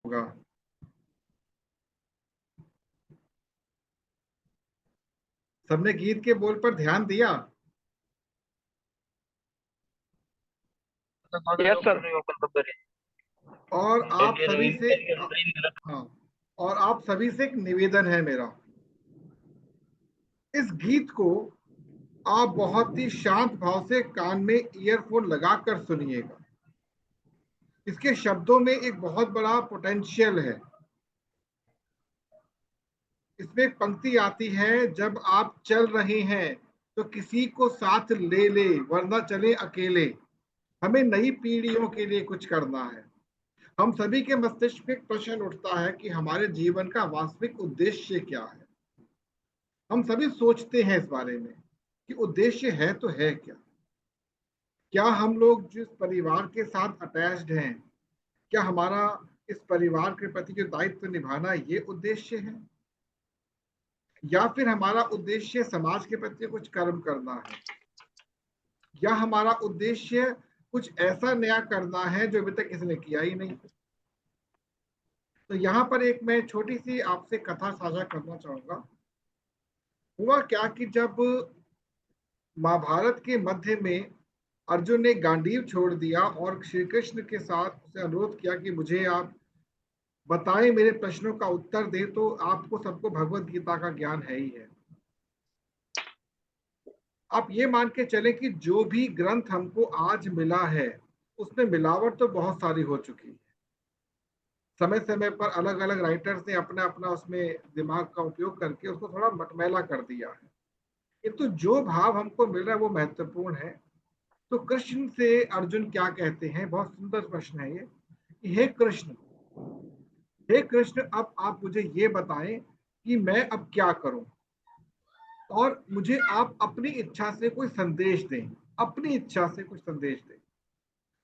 होगा। सबने गीत के बोल पर ध्यान दिया? Yes sir. और आप सभी से हाँ, और आप सभी से एक निवेदन है मेरा, इस गीत को आप बहुत ही शांत भाव से कान में ईयरफोन लगाकर सुनिएगा। इसके शब्दों में एक बहुत बड़ा पोटेंशियल है। इसमें एक पंक्ति आती है, जब आप चल रहे हैं तो किसी को साथ ले ले, वरना चले अकेले। हमें नई पीढ़ियों के लिए कुछ करना है। हम सभी के मस्तिष्क में एक प्रश्न उठता है कि हमारे जीवन का वास्तविक उद्देश्य क्या है। हम सभी सोचते हैं इस बारे में कि उद्देश्य है तो है क्या। क्या हम लोग जिस परिवार के साथ अटैच्ड हैं, क्या हमारा इस परिवार के प्रति जो दायित्व निभाना ये उद्देश्य है, या फिर हमारा उद्देश्य समाज के प्रति कुछ कर्म करना है, या हमारा उद्देश्य कुछ ऐसा नया करना है जो अभी तक किसी ने किया ही नहीं। तो यहाँ पर एक मैं छोटी सी आपसे कथा साझा करना चाहूंगा। हुआ क्या कि जब महाभारत के मध्य में अर्जुन ने गांडीव छोड़ दिया और श्री कृष्ण के साथ उसे अनुरोध किया कि मुझे आप बताएं, मेरे प्रश्नों का उत्तर दे, तो आपको सबको भगवत गीता का ज्ञान है ही है। आप ये मान के चले कि जो भी ग्रंथ हमको आज मिला है उसमें मिलावट तो बहुत सारी हो चुकी है। समय समय पर अलग अलग राइटर्स ने अपना अपना उसमें दिमाग का उपयोग करके उसको थोड़ा मटमैला कर दिया है, किंतु जो भाव हमको मिल रहा है वो महत्वपूर्ण है। तो कृष्ण से अर्जुन क्या कहते हैं, बहुत सुंदर प्रश्न है ये। हे कृष्ण, हे कृष्ण, अब आप मुझे ये बताएं कि मैं अब क्या करूं, और मुझे आप अपनी इच्छा से कोई संदेश दें, अपनी इच्छा से कुछ संदेश दें।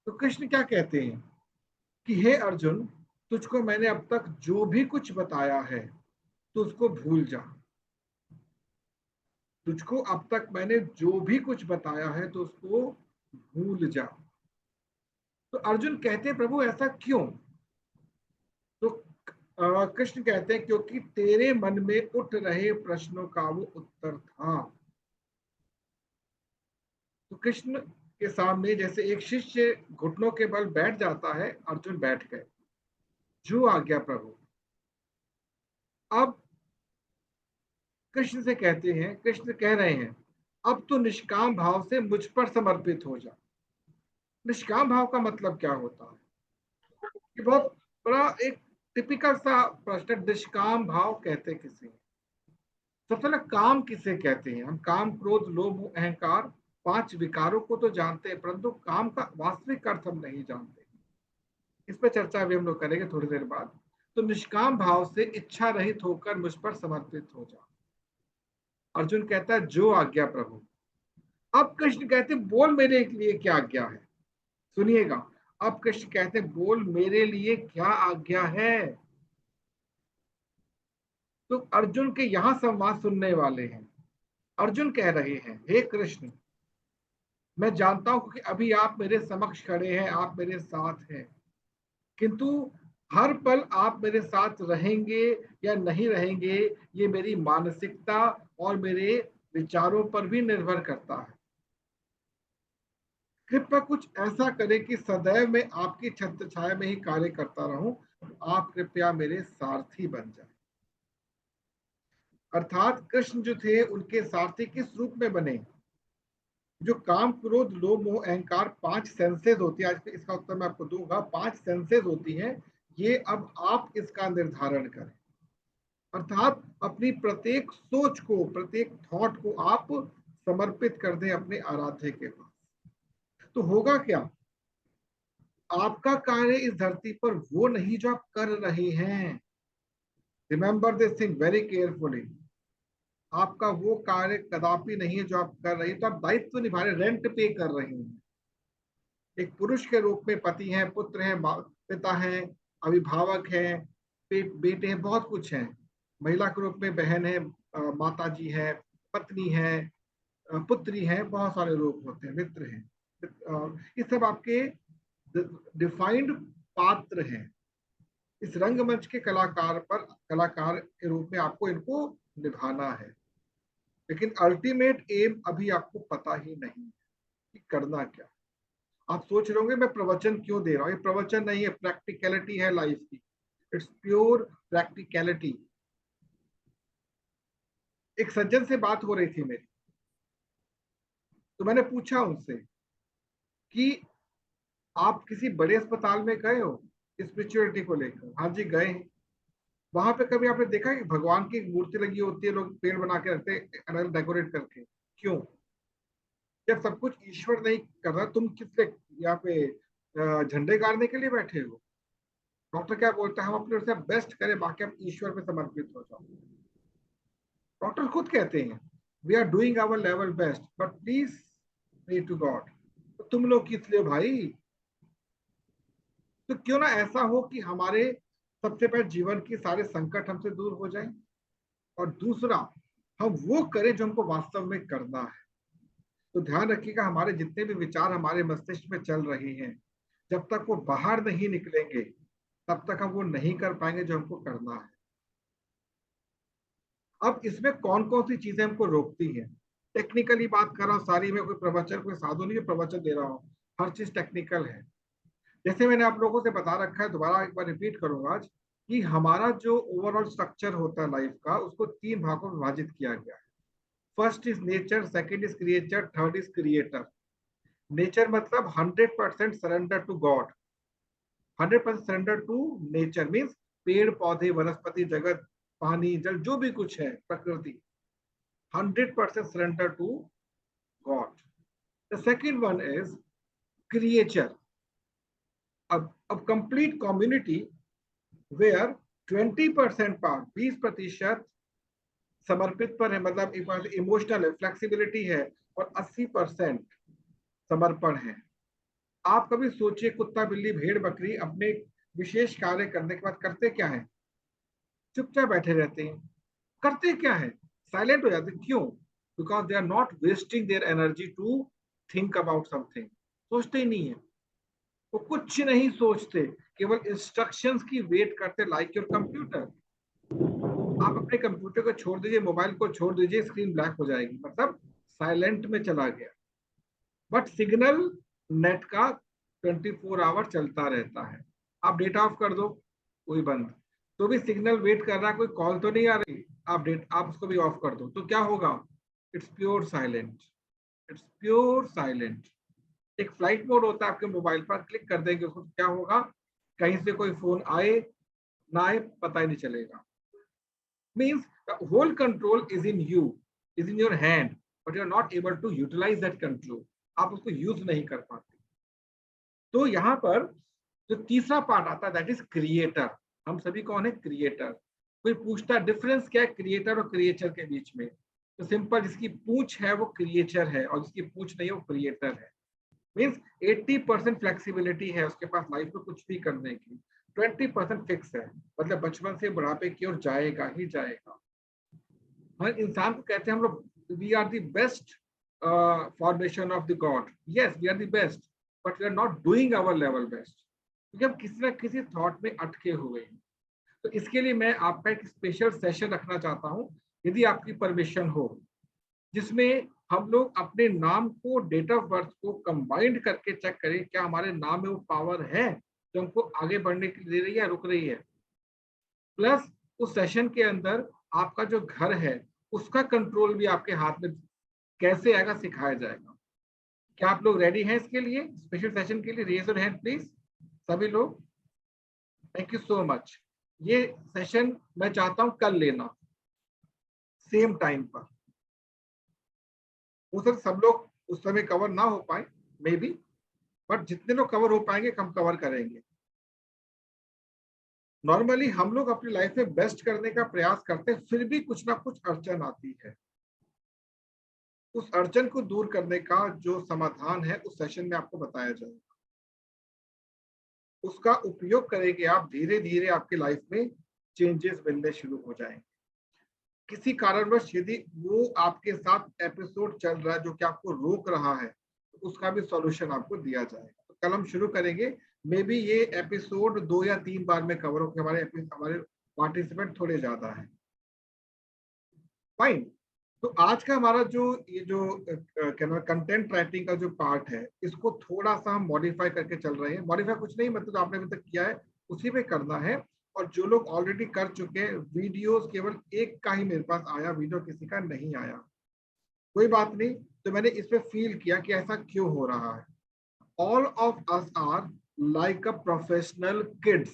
तो कृष्ण क्या कहते हैं कि हे अर्जुन, तुझको मैंने अब तक जो भी कुछ बताया है तो उसको भूल जा। तुझको अब तक मैंने जो भी कुछ बताया है तो उसको भूल जा। तो अर्जुन कहते हैं, प्रभु ऐसा क्यों? तो कृष्ण कहते हैं, क्योंकि तेरे मन में उठ रहे प्रश्नों का वो उत्तर था। तो कृष्ण के सामने जैसे एक शिष्य घुटनों के बल बैठ जाता है, अर्जुन बैठ गए। जो आज्ञा प्रभु। अब कृष्ण से कहते हैं, कृष्ण कह रहे हैं, अब तो निष्काम भाव से मुझ पर समर्पित हो जा। निष्काम भाव का मतलब क्या होता है? ये बहुत बड़ा एक टिपिकल सा प्रश्न। निष्काम भाव कहते किसे? सबसे पहले काम किसे कहते हैं? हम काम, क्रोध, लोभ, अहंकार, पांच विकारों को तो जानते हैं, परंतु काम का वास्तविक अर्थ हम नहीं जानते। इस पर चर्चा भी हम लोग करेंगे थोड़ी देर बाद। तो निष्काम भाव से इच्छा रहित होकर मुझ पर समर्पित हो जा। अर्जुन कहता है, जो आज्ञा प्रभु। अब कृष्ण कहते, बोल मेरे लिए क्या आज्ञा है। सुनिएगा, अब कृष्ण कहते, बोल मेरे लिए क्या आज्ञा है। तो अर्जुन के यहां संवाद सुनने वाले हैं। अर्जुन कह रहे हैं, हे कृष्ण, मैं जानता हूं कि अभी आप मेरे समक्ष खड़े हैं, आप मेरे साथ हैं, किंतु हर पल आप मेरे साथ रहेंगे या नहीं रहेंगे, ये मेरी मानसिकता और मेरे विचारों पर भी निर्भर करता है। कृपया कुछ ऐसा करें कि सदैव मैं आपकी छत्र छाया में ही कार्य करता रहूं। आप कृपया मेरे सारथी बन जाए। अर्थात कृष्ण जो थे उनके सारथी किस रूप में बने? जो काम, क्रोध, लोभ, मोह, अहंकार, पांच सेंसेस होती है, आज इसका उत्तर मैं आपको दूंगा, पांच सेंसेस होती हैं, ये अब आप इसका निर्धारण करें। अर्थात अपनी प्रत्येक सोच को, प्रत्येक थॉट को आप समर्पित कर दें अपने आराध्य के पास। तो होगा क्या? आपका कार्य इस धरती पर वो नहीं जो आप कर रहे हैं। Remember this thing very carefully. आपका वो कार्य कदापि नहीं है जो आप कर रहे हैं। तो आप दायित्व निभा रहे, रेंट पे कर रहे हैं। एक पुरुष के रूप में पति हैं, पुत्र हैं, पिता हैं, अभिभावक हैं, बेटे हैं, बहुत कुछ हैं। महिला के रूप में बहन है, माता जी है, पत्नी है, पुत्री है, बहुत सारे रूप होते हैं, मित्र हैं। ये सब आपके डिफाइंड पात्र हैं। इस रंगमंच के कलाकार के रूप में आपको इनको निभाना है। लेकिन अल्टीमेट एम अभी आपको पता ही नहीं कि करना क्या। आप सोच रहे होंगे मैं प्रवचन क्यों दे रहा हूँ। ये प्रवचन नहीं है, प्रैक्टिकलिटी है लाइफ की। It's pure practicality. एक सज्जन से बात हो रही थी मेरी, तो मैंने पूछा उनसे कि आप किसी बड़े अस्पताल में गए हो स्पिरिचुअलिटी को लेकर? हाँ जी गए हैं। वहां पे कभी आपने देखा कि भगवान की मूर्ति लगी होती है, लोग पेड़ बना के रखते हैं डेकोरेट करके? क्यों? जब सब कुछ ईश्वर नहीं कर रहा, तुम किस लिए यहाँ पे झंडे गाड़ने के लिए बैठे हो? डॉक्टर क्या बोलता है, हम अपने ओर से बेस्ट करें, बाकी आप ईश्वर पे समर्पित हो जाओ। डॉक्टर खुद कहते हैं we are doing our level best but please pray to God. तो तुम लोग किस लिए भाई? तो क्यों ना ऐसा हो कि हमारे सबसे पहले जीवन के सारे संकट हमसे दूर हो जाएं, और दूसरा हम वो करें जो हमको वास्तव में करना है। तो ध्यान रखिएगा, हमारे जितने भी विचार हमारे मस्तिष्क में चल रहे हैं, जब तक वो बाहर नहीं निकलेंगे तब तक हम वो नहीं कर पाएंगे जो हमको करना है। अब इसमें कौन कौन सी चीजें हमको रोकती हैं? टेक्निकली बात कर रहा हूँ सारी, मैं कोई प्रवचन कोई साधु नहीं प्रवचन दे रहा हूँ, हर चीज टेक्निकल है। जैसे मैंने आप लोगों से बता रखा है, दोबारा एक बार रिपीट करूंगा आज, कि हमारा जो ओवरऑल स्ट्रक्चर होता है लाइफ का, उसको 3 भागों में विभाजित किया गया है। First is nature, second is creature, third is creator. Nature मतलब 100% surrender to God. 100% surrender to nature means पेड़ पौधे वनस्पति जगत पानी जल जो भी कुछ है प्रकृति, 100% surrender to God. The second one is creature. अब कंप्लीट कम्युनिटी वेयर 20% पार्ट 20% समर्पित पर है, मतलब इमोशनल है, फ्लेक्सिबिलिटी है, और 80% समर्पण है। आप कभी सोचिए, कुत्ता बिल्ली भेड़ बकरी अपने विशेष कार्य करने के बाद करते क्या है? चुपचाप बैठे रहते हैं। करते क्या है? साइलेंट हो जाते। क्यों? Because they are not wasting their energy to think about something. सोचते ही नहीं है, वो कुछ नहीं सोचते, केवल इंस्ट्रक्शंस की वेट करते, लाइक योर कंप्यूटर। आप अपने कंप्यूटर को छोड़ दीजिए, मोबाइल को छोड़ दीजिए, स्क्रीन ब्लैक हो जाएगी, मतलब साइलेंट में चला गया। बट सिग्नल नेट का 24 आवर चलता रहता है। आप डेटा ऑफ कर दो, कोई बंद, तो भी सिग्नल वेट कर रहा है, कोई कॉल तो नहीं आ रही, आप उसको भी ऑफ कर दो तो क्या होगा? It's pure silent. It's pure silent. एक फ्लाइट मोड होता है आपके मोबाइल पर, क्लिक कर देंगे उसको, क्या होगा? कहीं से कोई फोन आए ना आए पता ही नहीं चलेगा। Means the whole control is in you, is in your hand, but you are not able to utilize that control. आप उसको यूज नहीं कर पाते। तो यहाँ पर जो तीसरा पार्ट आता है दैट इज क्रिएटर। हम सभी कौन है? क्रिएटर। कोई पूछता है डिफरेंस क्या है क्रिएटर और क्रिएचर के बीच में, तो सिंपल, जिसकी पूछ है वो क्रिएचर है और जिसकी पूछ नहीं है वो क्रिएटर है। मीन्स 80% फ्लेक्सिबिलिटी है उसके पास लाइफ में कुछ भी करने की, 20% फिक्स है, मतलब बचपन से बुढ़ापे की ओर जाएगा ही जाएगा। हर इंसान को कहते हैं हम लोग we are the best formation of the God. Yes we are the best, but we are not doing our level best, क्योंकि हम किसी ना किसी थॉट में अटके हुए हैं। तो इसके लिए मैं आपका एक स्पेशल सेशन रखना चाहता हूँ, यदि आपकी परमिशन हो, जिसमें हम लोग अपने नाम को, डेट ऑफ बर्थ को कंबाइंड करके चेक करें क्या हमारे नाम में वो पावर है जो हमको आगे बढ़ने के लिए दे रही है, रुक रही है। प्लस उस सेशन के अंदर आपका जो घर है उसका कंट्रोल भी आपके हाथ में कैसे आएगा सिखाया जाएगा। क्या आप लोग रेडी हैं इसके लिए, स्पेशल सेशन के लिए? रेज योर हैंड प्लीज सभी लोग। Thank you so much. ये सेशन मैं चाहता हूं कल लेना, सेम टाइम पर। हो सकता सब लोग उस समय कवर ना हो पाए, मे बी, बट जितने लोग कवर हो पाएंगे हम कवर करेंगे। नॉर्मली हम लोग अपनी लाइफ में बेस्ट करने का प्रयास करते हैं, फिर भी कुछ ना कुछ अड़चन आती है। उस अड़चन को दूर करने का जो समाधान है उस सेशन में आपको बताया जाएगा। उसका उपयोग करेंगे आप, धीरे धीरे आपकी लाइफ में चेंजेस मिलने शुरू हो जाएंगे। किसी कारणवश यदि वो आपके साथ एपिसोड चल रहा है जो कि आपको रोक रहा है, तो उसका भी सॉल्यूशन आपको दिया जाएगा। तो कल हम शुरू करेंगे मे बी ये एपिसोड 2 या 3 बार में कवर हो, हमारे पार्टिसिपेंट थोड़े ज्यादा हैं। फाइन। तो आज का हमारा जो ये जो कंटेंट राइटिंग का जो पार्ट है, इसको थोड़ा सा हम मॉडिफाई करके चल रहे हैं। मॉडिफाई कुछ नहीं, मतलब आपने अभी तक किया है उसी पे करना है। और जो लोग ऑलरेडी कर चुके हैं, वीडियोस केवल एक का ही मेरे पास आया, वीडियो किसी का नहीं आया, कोई बात नहीं। तो मैंने इस पे फील किया कि ऐसा क्यों हो रहा है। All of us are like a professional kids.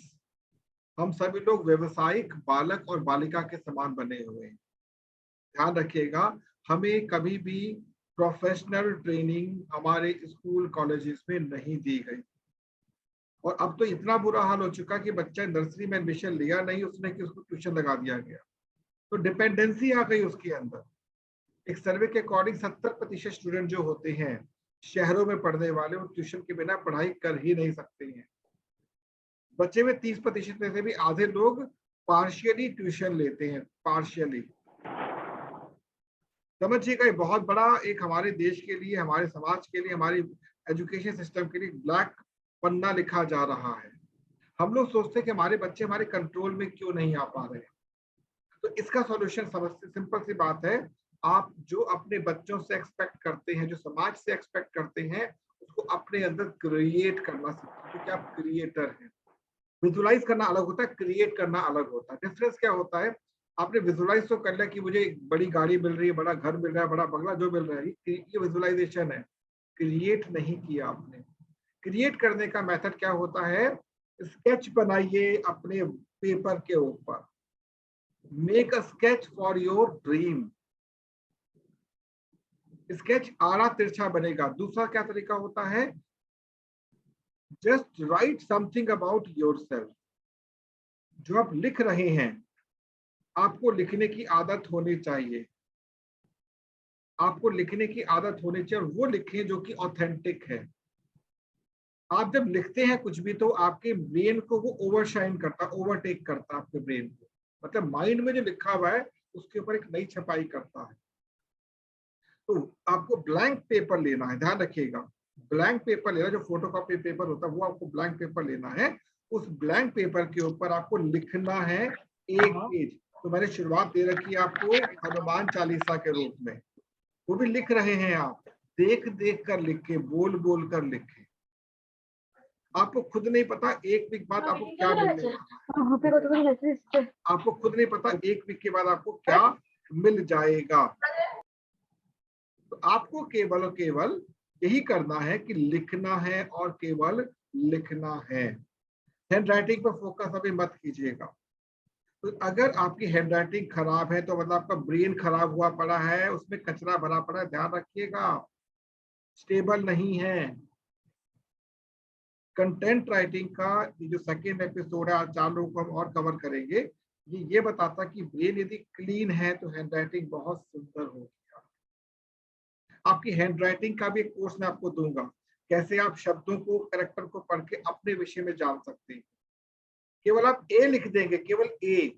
हम सभी लोग व्यवसायिक बालक और बालिका के समान बने हुए हैं। ध्यान रखिएगा, हमें कभी भी प्रोफेशनल ट्रेनिंग हमारे स्कूल कॉलेजेस में नहीं दी गई। और अब तो इतना बुरा हाल हो चुका कि बच्चा नर्सरी में एडमिशन लिया नहीं उसने कि उसको ट्यूशन लगा दिया गया। तो डिपेंडेंसी आ गई उसके अंदर। एक सर्वे के अकॉर्डिंग 70% स्टूडेंट जो होते हैं शहरों में पढ़ने वाले, वो ट्यूशन के बिना पढ़ाई कर ही नहीं सकते हैं। बच्चे में 30% में से भी आधे लोग पार्शियली ट्यूशन लेते हैं, पार्शियली। समझिएगा, ये बहुत बड़ा एक हमारे देश के लिए, हमारे समाज के लिए, हमारी एजुकेशन सिस्टम के लिए ब्लैक पन्ना लिखा जा रहा है। हम लोग सोचते हैं कि हमारे बच्चे हमारे कंट्रोल में क्यों नहीं आ पा रहे। तो इसका सॉल्यूशन समझते, सिंपल सी बात है, आप जो अपने बच्चों से एक्सपेक्ट करते हैं, जो समाज से एक्सपेक्ट करते हैं, उसको अपने अंदर क्रिएट करना सीखिए, क्योंकि आप क्रिएटर हैं। विजुलाइज करना अलग होता है, क्रिएट करना अलग होता है। डिफरेंस क्या होता है, आपने विजुलाइज तो कर लिया कि मुझे एक बड़ी गाड़ी मिल रही है, बड़ा घर मिल रहा है, बड़ा बंगला जो मिल रहा है, ये विजुलाइजेशन है। क्रिएट नहीं किया आपने। क्रिएट करने का मेथड क्या होता है, स्केच बनाइए अपने पेपर के ऊपर। Make a sketch for your dream. Sketch आड़ा तिरछा बनेगा। दूसरा क्या तरीका होता है, just right something about yourself. जो आप लिख रहे हैं, आपको लिखने की आदत होनी चाहिए। आपको लिखने की आदत होनी चाहिए, और वो लिखें जो कि ऑथेंटिक है। आप जब लिखते हैं कुछ भी, तो आपके ब्रेन को वो ओवरशाइन करता, ओवरटेक करता है आपके ब्रेन को। मतलब माइंड में जो लिखा हुआ है उसके ऊपर एक नई छपाई करता है। तो आपको ब्लैंक पेपर लेना है, ध्यान रखिएगा। ब्लैंक पेपर लेना, जो फोटोकॉपी पेपर होता है वो आपको ब्लैंक पेपर लेना है। उस ब्लैंक पेपर के ऊपर आपको लिखना है एक पेज। तो मैंने शुरुआत दे रखी है आपको हनुमान चालीसा के रूप में। वो भी लिख रहे हैं आप, देख देख कर लिखे, बोल बोल कर लिखे। आपको खुद नहीं पता एक वीक बाद आपको क्या मिलने वाला है। आपको खुद नहीं पता एक वीक के बाद आपको क्या मिल जाएगा। तो आपको केवल और केवल यही करना है कि लिखना है, और केवल लिखना है। हैंड राइटिंग पर फोकस अभी मत कीजिएगा। तो अगर आपकी हैंड राइटिंग खराब है, तो मतलब आपका ब्रेन खराब हुआ पड़ा है, उसमें कचरा भरा पड़ा है, ध्यान रखिएगा, स्टेबल नहीं है। कंटेंट राइटिंग का ये जो सेकेंड एपिसोड है, आज 4 लोगों को हम और कवर करेंगे। ये बताता कि ब्रेन यदि क्लीन है तो हैंड राइटिंग बहुत सुंदर होगी। आपकी हैंड राइटिंग का भी एक कोर्स मैं आपको दूंगा, कैसे आप शब्दों को, कैरेक्टर को पढ़ के अपने विषय में जान सकते हैं। केवल आप ए लिख देंगे, केवल ए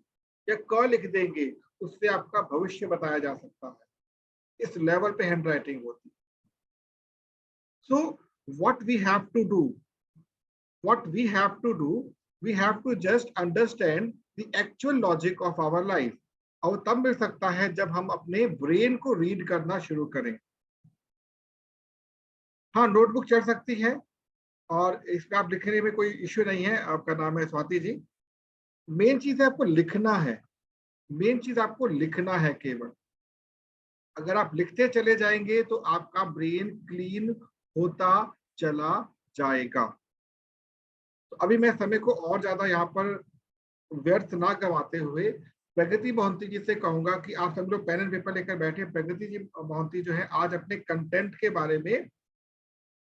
या क लिख देंगे, उससे आपका भविष्य बताया जा सकता है। इस लेवल पे हैंड राइटिंग होती है। So what we have to do, what we have to do, we have to just understand the actual logic of our life। और तब मिल सकता है जब हम अपने ब्रेन को रीड करना शुरू करें। हाँ, नोटबुक चल सकती है, और इसमें आप लिखने में कोई इश्यू नहीं है। आपका नाम है स्वाति जी। मेन चीज है आपको लिखना है। मेन चीज आपको लिखना है केवल। अगर आप लिखते चले जाएंगे तो आपका ब्रेन क्लीन होता चला जाएगा। तो अभी मैं समय को और ज्यादा यहाँ पर व्यर्थ ना गवाते हुए प्रगति मोहंती जी से कहूंगा कि आप सब लोग पेन एंड पेपर लेकर बैठे। प्रगति जी मोहंती जो है आज अपने कंटेंट के बारे में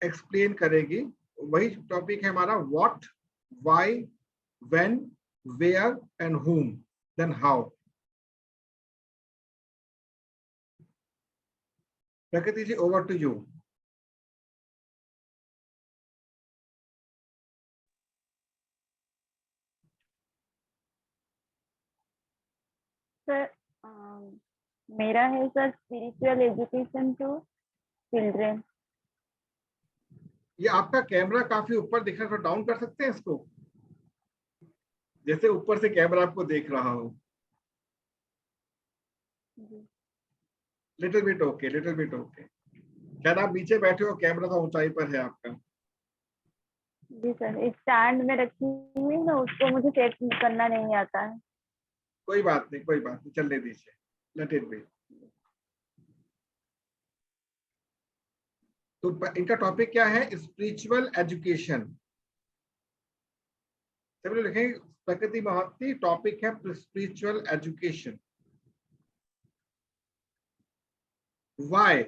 एक्सप्लेन करेगी। वही टॉपिक है हमारा, what, why, when, where and whom, then how. Prakriti ji, over to you. Sir, मेरा है sir spiritual education to children. ये आपका कैमरा काफी ऊपर दिख रहा है, तो डाउन कर सकते हैं इसको, जैसे ऊपर से कैमरा आपको देख रहा हो। जी little bit okay, little bit okay. शायद आप नीचे बैठे हो, कैमरा तो ऊंचाई पर है आपका। जी सर, एक स्टैंड में रखी हुई ना, उसको मुझे सेट करना नहीं आता है। कोई बात नहीं, कोई बात नहीं, चलने दीजिए, लेट इट बी। तो इनका टॉपिक क्या है? Spiritual education. सभी लोग लिखेंगे प्रकृति महात्ती, टॉपिक है स्पिरिचुअल एजुकेशन। वाई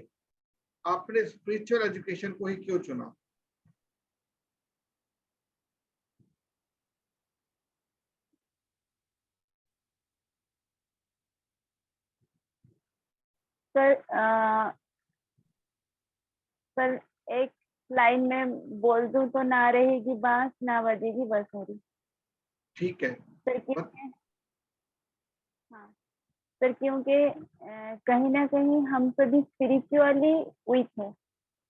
आपने स्पिरिचुअल एजुकेशन को ही क्यों चुना? सर सर, एक लाइन में बोल दूं तो, ना रहेगी बांस ना बजेगी बांसुरी। ठीक है। सर क्योंकि, हाँ सर, क्योंकि कहीं ना कहीं हम सभी स्पिरिचुअली वीक हैं,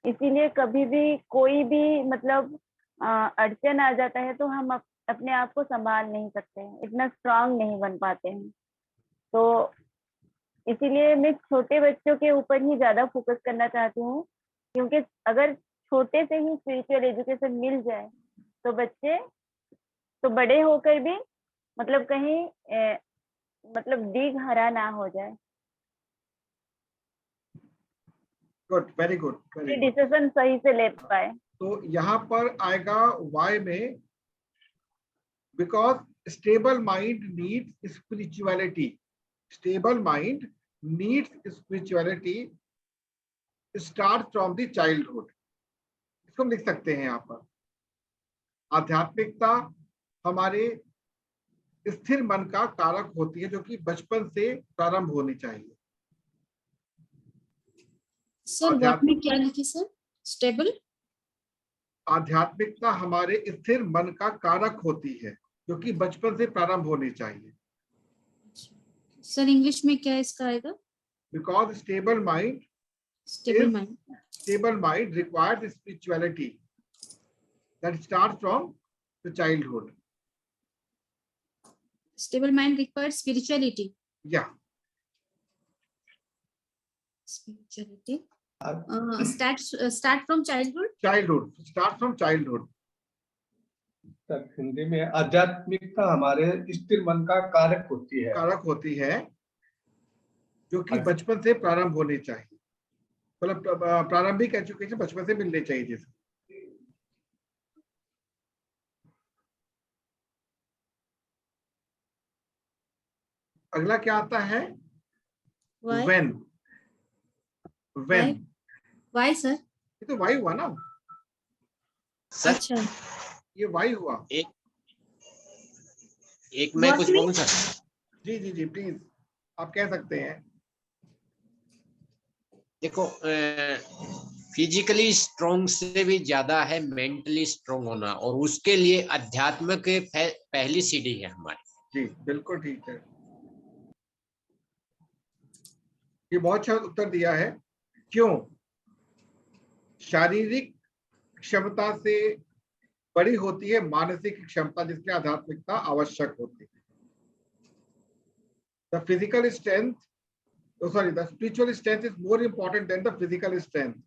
इसीलिए कभी भी कोई भी मतलब अड़चन आ जाता है तो हम अपने आप को संभाल नहीं सकते हैं, इतना स्ट्रांग नहीं बन पाते हैं। तो इसीलिए मैं छोटे बच्चों के ऊपर ही ज्यादा फोकस करना चाहती हूँ, क्योंकि अगर छोटे से ही स्पिरिचुअल एजुकेशन मिल जाए तो बच्चे तो बड़े होकर भी मतलब कहीं मतलब डीग हरा ना हो जाए, good, very good, very good. Decision सही से ले पाए। तो यहाँ पर आएगा वाई में, because stable mind needs spirituality. Stable mind needs spirituality start from the childhood. इसको हम लिख सकते हैं यहाँ पर। आध्यात्मिकता हमारे स्थिर मन का कारक होती है, जो कि बचपन से प्रारंभ होनी चाहिए। सर व्हाट में क्या लिखे सर? स्टेबल। आध्यात्मिकता हमारे स्थिर मन का कारक होती है, जो कि बचपन से प्रारंभ होनी चाहिए। सर इंग्लिश में क्या इसका आएगा? Because stable mind stable mind. stable mind requires spirituality that starts from the childhood. Stable mind requires spirituality. Yeah. Spirituality. Start from childhood. Childhood. Start from childhood. Hindi में आध्यात्मिकता हमारे स्थिर मन का कारक होती है। कारक होती है, जो कि बचपन से प्रारंभ होनी चाहिए। मतलब प्रारंभिक एजुकेशन बचपन से मिलनी चाहिए। जैसे अगला क्या आता है? Why? When. When. Why sir? ये तो वाई हुआ ना सर। अच्छा, ये वाई हुआ। एक मैं कुछ बोलूं sir? Ji ji ji, please आप कह सकते हैं। देखो, फिजिकली स्ट्रोंग से भी ज्यादा है मेंटली स्ट्रोंग होना, और उसके लिए अध्यात्म के पहली सीढ़ी है हमारी। जी बिल्कुल ठीक है, ये बहुत अच्छा उत्तर दिया है। क्यों? शारीरिक क्षमता से बड़ी होती है मानसिक क्षमता, जिसके आध्यात्मिकता आवश्यक होती है। The physical strength, the spiritual strength is more important than the physical strength.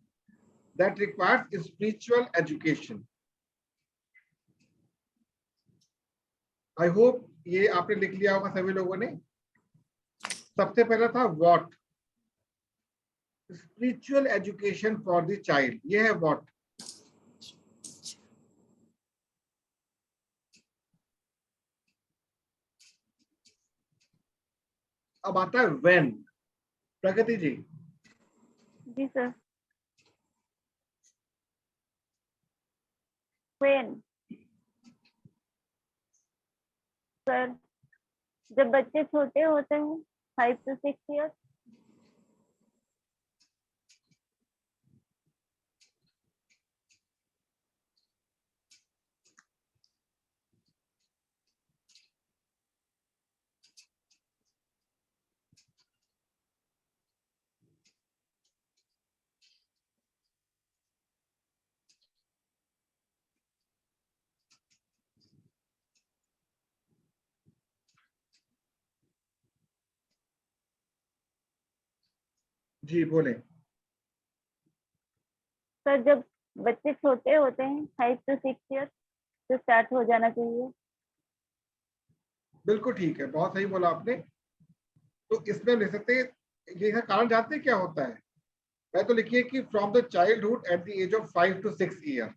That requires spiritual education. I hope ये आपने लिख लिया होगा सभी लोगों ने। सबसे पहला था what, spiritual education for the child, ये है what। अब आता है when। प्रगति जी। जी सर। when सर, जब बच्चे छोटे होते हैं 5 to 6 years, जी बोले। सर जब बच्चे छोटे होते हैं 5 to 6 ईयर्स तो स्टार्ट हो जाना चाहिए। बिल्कुल ठीक है, बहुत सही बोला आपने। तो इसमें ले सकते हैं, ये का कारण जानते हैं क्या होता है? मैं तो लिखिए कि from the childhood at the age of 5 to 6 year.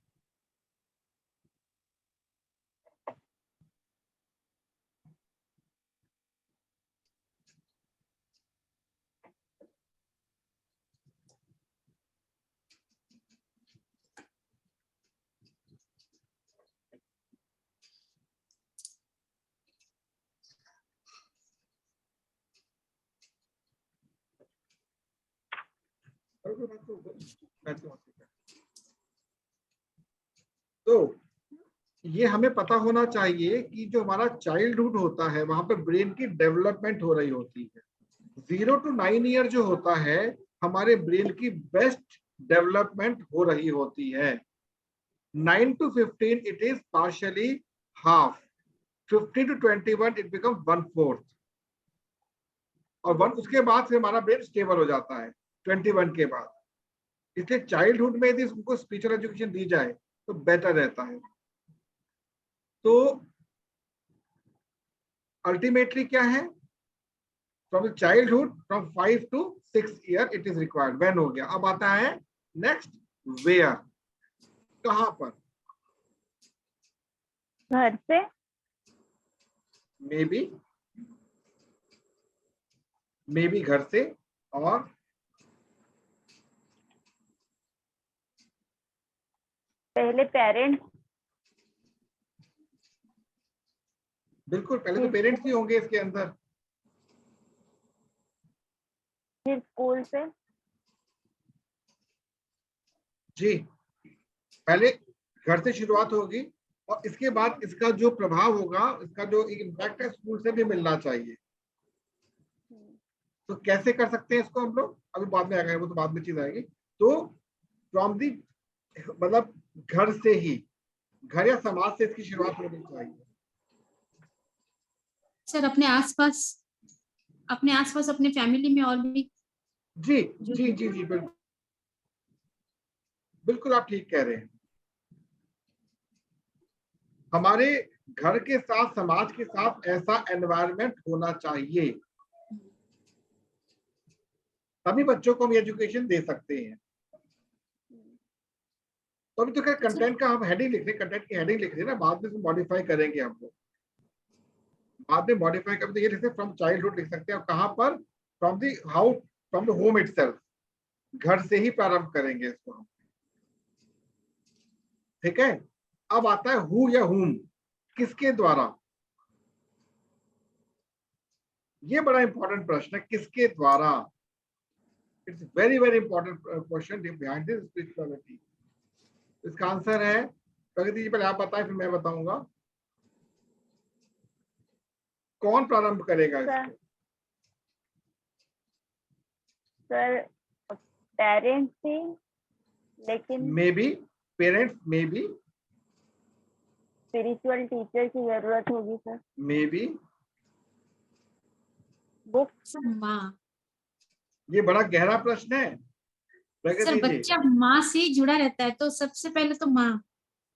तो ये हमें पता होना चाहिए कि जो हमारा चाइल्डहुड होता है वहां पे ब्रेन की डेवलपमेंट हो रही होती है। 0 to 9 ईयर जो होता है हमारे ब्रेन की बेस्ट डेवलपमेंट हो रही होती है। 9 to 15 it is partially half, 15 to 21 it become 1/4, और 1 उसके बाद से हमारा ब्रेन स्टेबल हो जाता है 21 के बाद। इसलिए चाइल्डहुड में यदि उनको स्पिरिचुअल एजुकेशन दी जाए तो बेटर रहता है। तो अल्टीमेटली क्या है, from childhood from 5 to 6 year it is required. When हो गया, अब आता है नेक्स्ट वेयर, कहां पर? घर से। मे बी घर से, और पहले पेरेंट्स, बिल्कुल पहले तो पेरेंट्स ही होंगे इसके अंदर। फिर स्कूल से। जी, पहले घर से शुरुआत होगी और इसके बाद इसका जो प्रभाव होगा, इसका जो इम्पैक्ट है स्कूल से भी मिलना चाहिए। तो कैसे कर सकते हैं इसको हम लोग, अभी बाद में आएगा, वो तो बाद में चीज आएगी। तो फ्रॉम दी, मतलब घर से ही, घर या समाज से इसकी शुरुआत होनी चाहिए। सर अपने आसपास अपने फैमिली में और भी। जी जी जी जी, बिल्कुल बिल्कुल आप ठीक कह रहे हैं। हमारे घर के साथ, समाज के साथ ऐसा एनवायरनमेंट होना चाहिए, तभी बच्चों को हम एजुकेशन दे सकते हैं। तो अभी तो क्या कंटेंट का हम हेडिंग लिख रहे हैं, कंटेंट की हेडिंग लिख रहे हैं ना, बाद में मॉडिफाई करेंगे हम लोग, बाद में मॉडिफाई करते ये लिखते फ्रॉम चाइल्डहुड लिख सकते हैं। और कहां पर? From the how, from the home itself, घर से ही प्रारंभ करेंगे इसको हम। ठीक है, अब आता है हु या हुम, किसके द्वारा। ये बड़ा इंपॉर्टेंट प्रश्न है, किसके द्वारा। It's very very important question behind this spirituality. इसका आंसर है, प्रगति जी पहले आप बताएं फिर मैं बताऊंगा। कौन प्रारंभ करेगा इसको? सर पेरेंट्स ही, लेकिन may be parents, may be spiritual teacher की जरूरत होगी सर। May be books. माँ। ये बड़ा गहरा प्रश्न है सर प्रगति जी। बच्चा माँ से ही जुड़ा रहता है तो सबसे पहले तो माँ।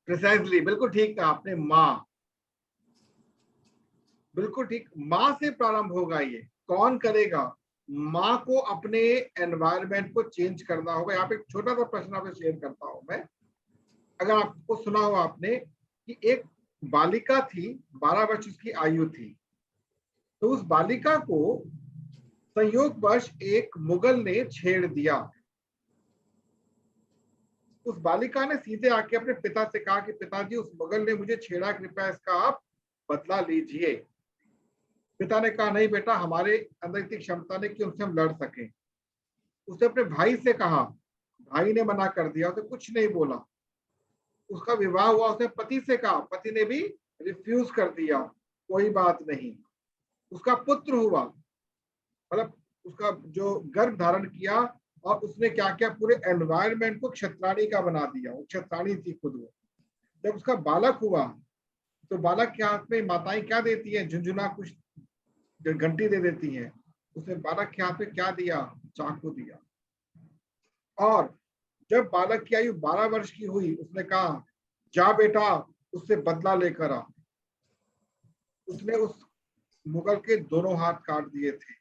प्रिसाइजली, बिल्कुल ठीक कहा आपने, माँ, बिल्कुल ठीक, माँ से प्रारंभ होगा। ये कौन करेगा? माँ को अपने एनवायरनमेंट को चेंज करना होगा। यहाँ पे एक छोटा सा प्रश्न आपसे शेयर करता हूं मैं। अगर आपको सुना हो आपने कि एक बालिका थी, 12 वर्ष उसकी आयु थी, तो उस बालिका को संयोगवश एक मुगल ने छेड़ दिया। उस बालिका ने सीधे आके अपने पिता से कहा कि पिताजी उस मुगल ने मुझे छेड़ा, कृपया इसका आप बदला लीजिए। पिता ने कहा नहीं बेटा, हमारे अंदर इतनी क्षमता नहीं कि उनसे हम लड़ सके। उसने अपने भाई से कहा, भाई ने मना कर दिया, उसे कुछ नहीं बोला। उसका विवाह हुआ, उसने पति से कहा, पति ने भी रिफ्यूज कर दिया, कोई बात नहीं। उसका पुत्र हुआ, मतलब उसका जो गर्भ धारण किया, और उसने क्या किया, पूरे एनवायरनमेंट को क्षत्राणी का बना दिया। वो क्षत्राणी थी खुद वो। जब उसका बालक हुआ तो बालक के हाथ में माताएं क्या देती है, झुंझुना कुछ घंटी दे देती है। उसने बालक के हाथ में क्या दिया? चाकू दिया। और जब बालक की आयु 12 वर्ष की हुई, उसने कहा जा बेटा उससे बदला लेकर आ। उसने उस मुगल के दोनों हाथ काट दिए थे।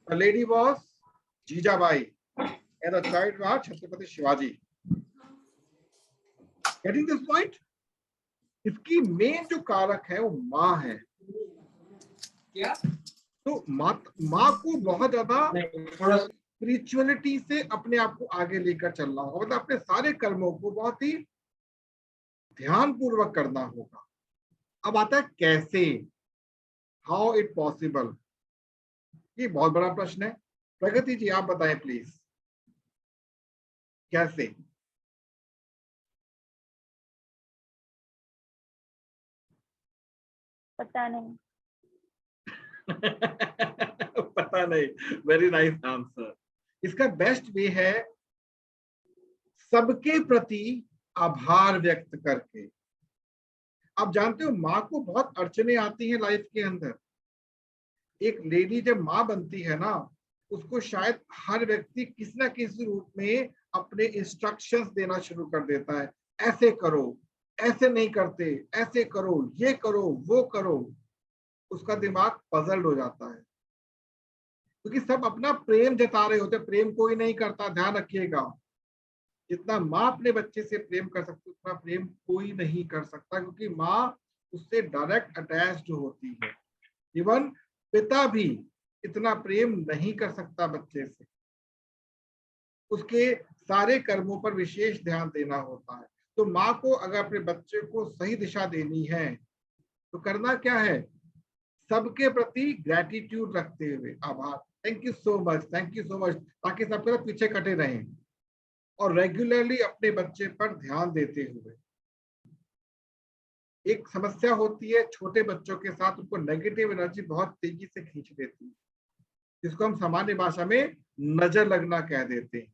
The lady was Jijabai and the child was Chhatrapati Shivaji. Getting this point? इसकी मेन जो कारक है वो माँ है। क्या? तो माँ को बहुत ज्यादा स्पिरिचुअलिटी से अपने आप को आगे लेकर चलना होगा, मतलब अपने सारे कर्मों को बहुत ही ध्यान पूर्वक करना होगा। अब आता है कैसे, हाउ इट पॉसिबल, ये बहुत बड़ा प्रश्न है। प्रगति जी आप बताएं प्लीज, कैसे? पता नहीं। पता नहीं, वेरी नाइस आंसर। इसका बेस्ट वे है सबके प्रति आभार व्यक्त करके। आप जानते हो माँ को बहुत अड़चने आती हैं लाइफ के अंदर। एक लेडी जब माँ बनती है ना, उसको शायद हर व्यक्ति किसी ना किसी रूप में अपने इंस्ट्रक्शंस देना शुरू कर देता है, ऐसे करो, ऐसे नहीं करते, ऐसे करो, ये करो, वो करो। उसका दिमाग पजल्ड हो जाता है, क्योंकि सब अपना प्रेम जता रहे होते। प्रेम कोई नहीं करता, ध्यान रखिएगा। जितना माँ अपने बच्चे से प्रेम कर सकती है उतना प्रेम कोई नहीं कर सकता, क्योंकि माँ उससे डायरेक्ट अटैच्ड होती है। इवन पिता भी इतना प्रेम नहीं कर सकता बच्चे से, उसके सारे कर्मों पर विशेष ध्यान देना होता है। तो माँ को अगर अपने बच्चे को सही दिशा देनी है तो करना क्या है, सबके प्रति ग्रेटिट्यूड रखते हुए आभार, thank you so much, thank you so much, ताकि सबके साथ पीछे कटे रहें, और रेगुलरली अपने बच्चे पर ध्यान देते हुए। एक समस्या होती है छोटे बच्चों के साथ, उनको नेगेटिव एनर्जी बहुत तेजी से खींच देती है, जिसको हम सामान्य भाषा में नजर लगना कह देते हैं।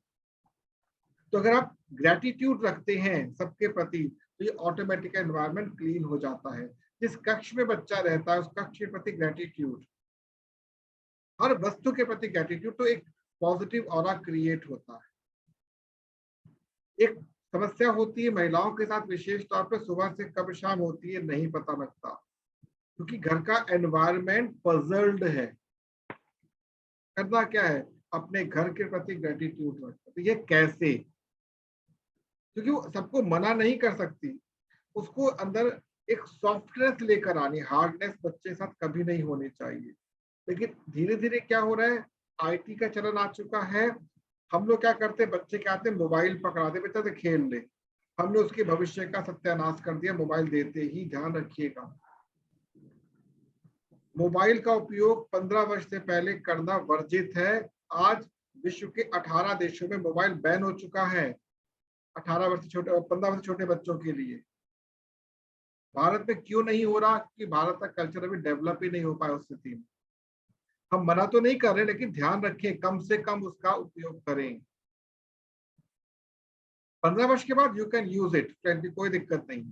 तो अगर आप ग्रेटिट्यूड रखते हैं सबके प्रति तो ये ऑटोमेटिक एनवायरनमेंट क्लीन हो जाता है। जिस कक्ष में बच्चा रहता है उस कक्ष के प्रति ग्रेटिट्यूड, हर वस्तु के प्रति ग्रेटिट्यूड, तो एक पॉजिटिव ऑरा क्रिएट होता है। एक समस्या होती है महिलाओं के साथ, विशेष तौर पर सुबह से कब शाम होती है नहीं पता लगता, क्योंकि घर का एनवायरनमेंट पजल्ड है। करना क्या है, अपने घर के प्रति ग्रेटिट्यूड रखना। तो ये कैसे, क्योंकि वो सबको मना नहीं कर सकती, उसको अंदर एक सॉफ्टनेस लेकर आनी, हार्डनेस बच्चे के साथ कभी नहीं होनी चाहिए। लेकिन धीरे धीरे क्या हो रहा है, आईटी का चलन आ चुका है। हम लोग क्या करते हैं, बच्चे क्या आते हैं मोबाइल पकड़ाते, बच्चा से खेल ले, हमने उसके भविष्य का सत्यानाश कर दिया मोबाइल देते ही। ध्यान रखिएगा, मोबाइल का उपयोग 15 वर्ष से पहले करना वर्जित है। आज विश्व के 18 देशों में मोबाइल बैन हो चुका है 18 वर्ष से छोटे, 15 वर्ष से छोटे बच्चों के लिए। भारत में क्यों नहीं हो रहा, कि भारत का कल्चर अभी डेवलप ही नहीं हो पाया उस स्थिति में। हम मना तो नहीं कर रहे, लेकिन ध्यान रखें कम से कम उसका उपयोग करें। 15 वर्ष के बाद यू कैन यूज इट, कोई दिक्कत नहीं,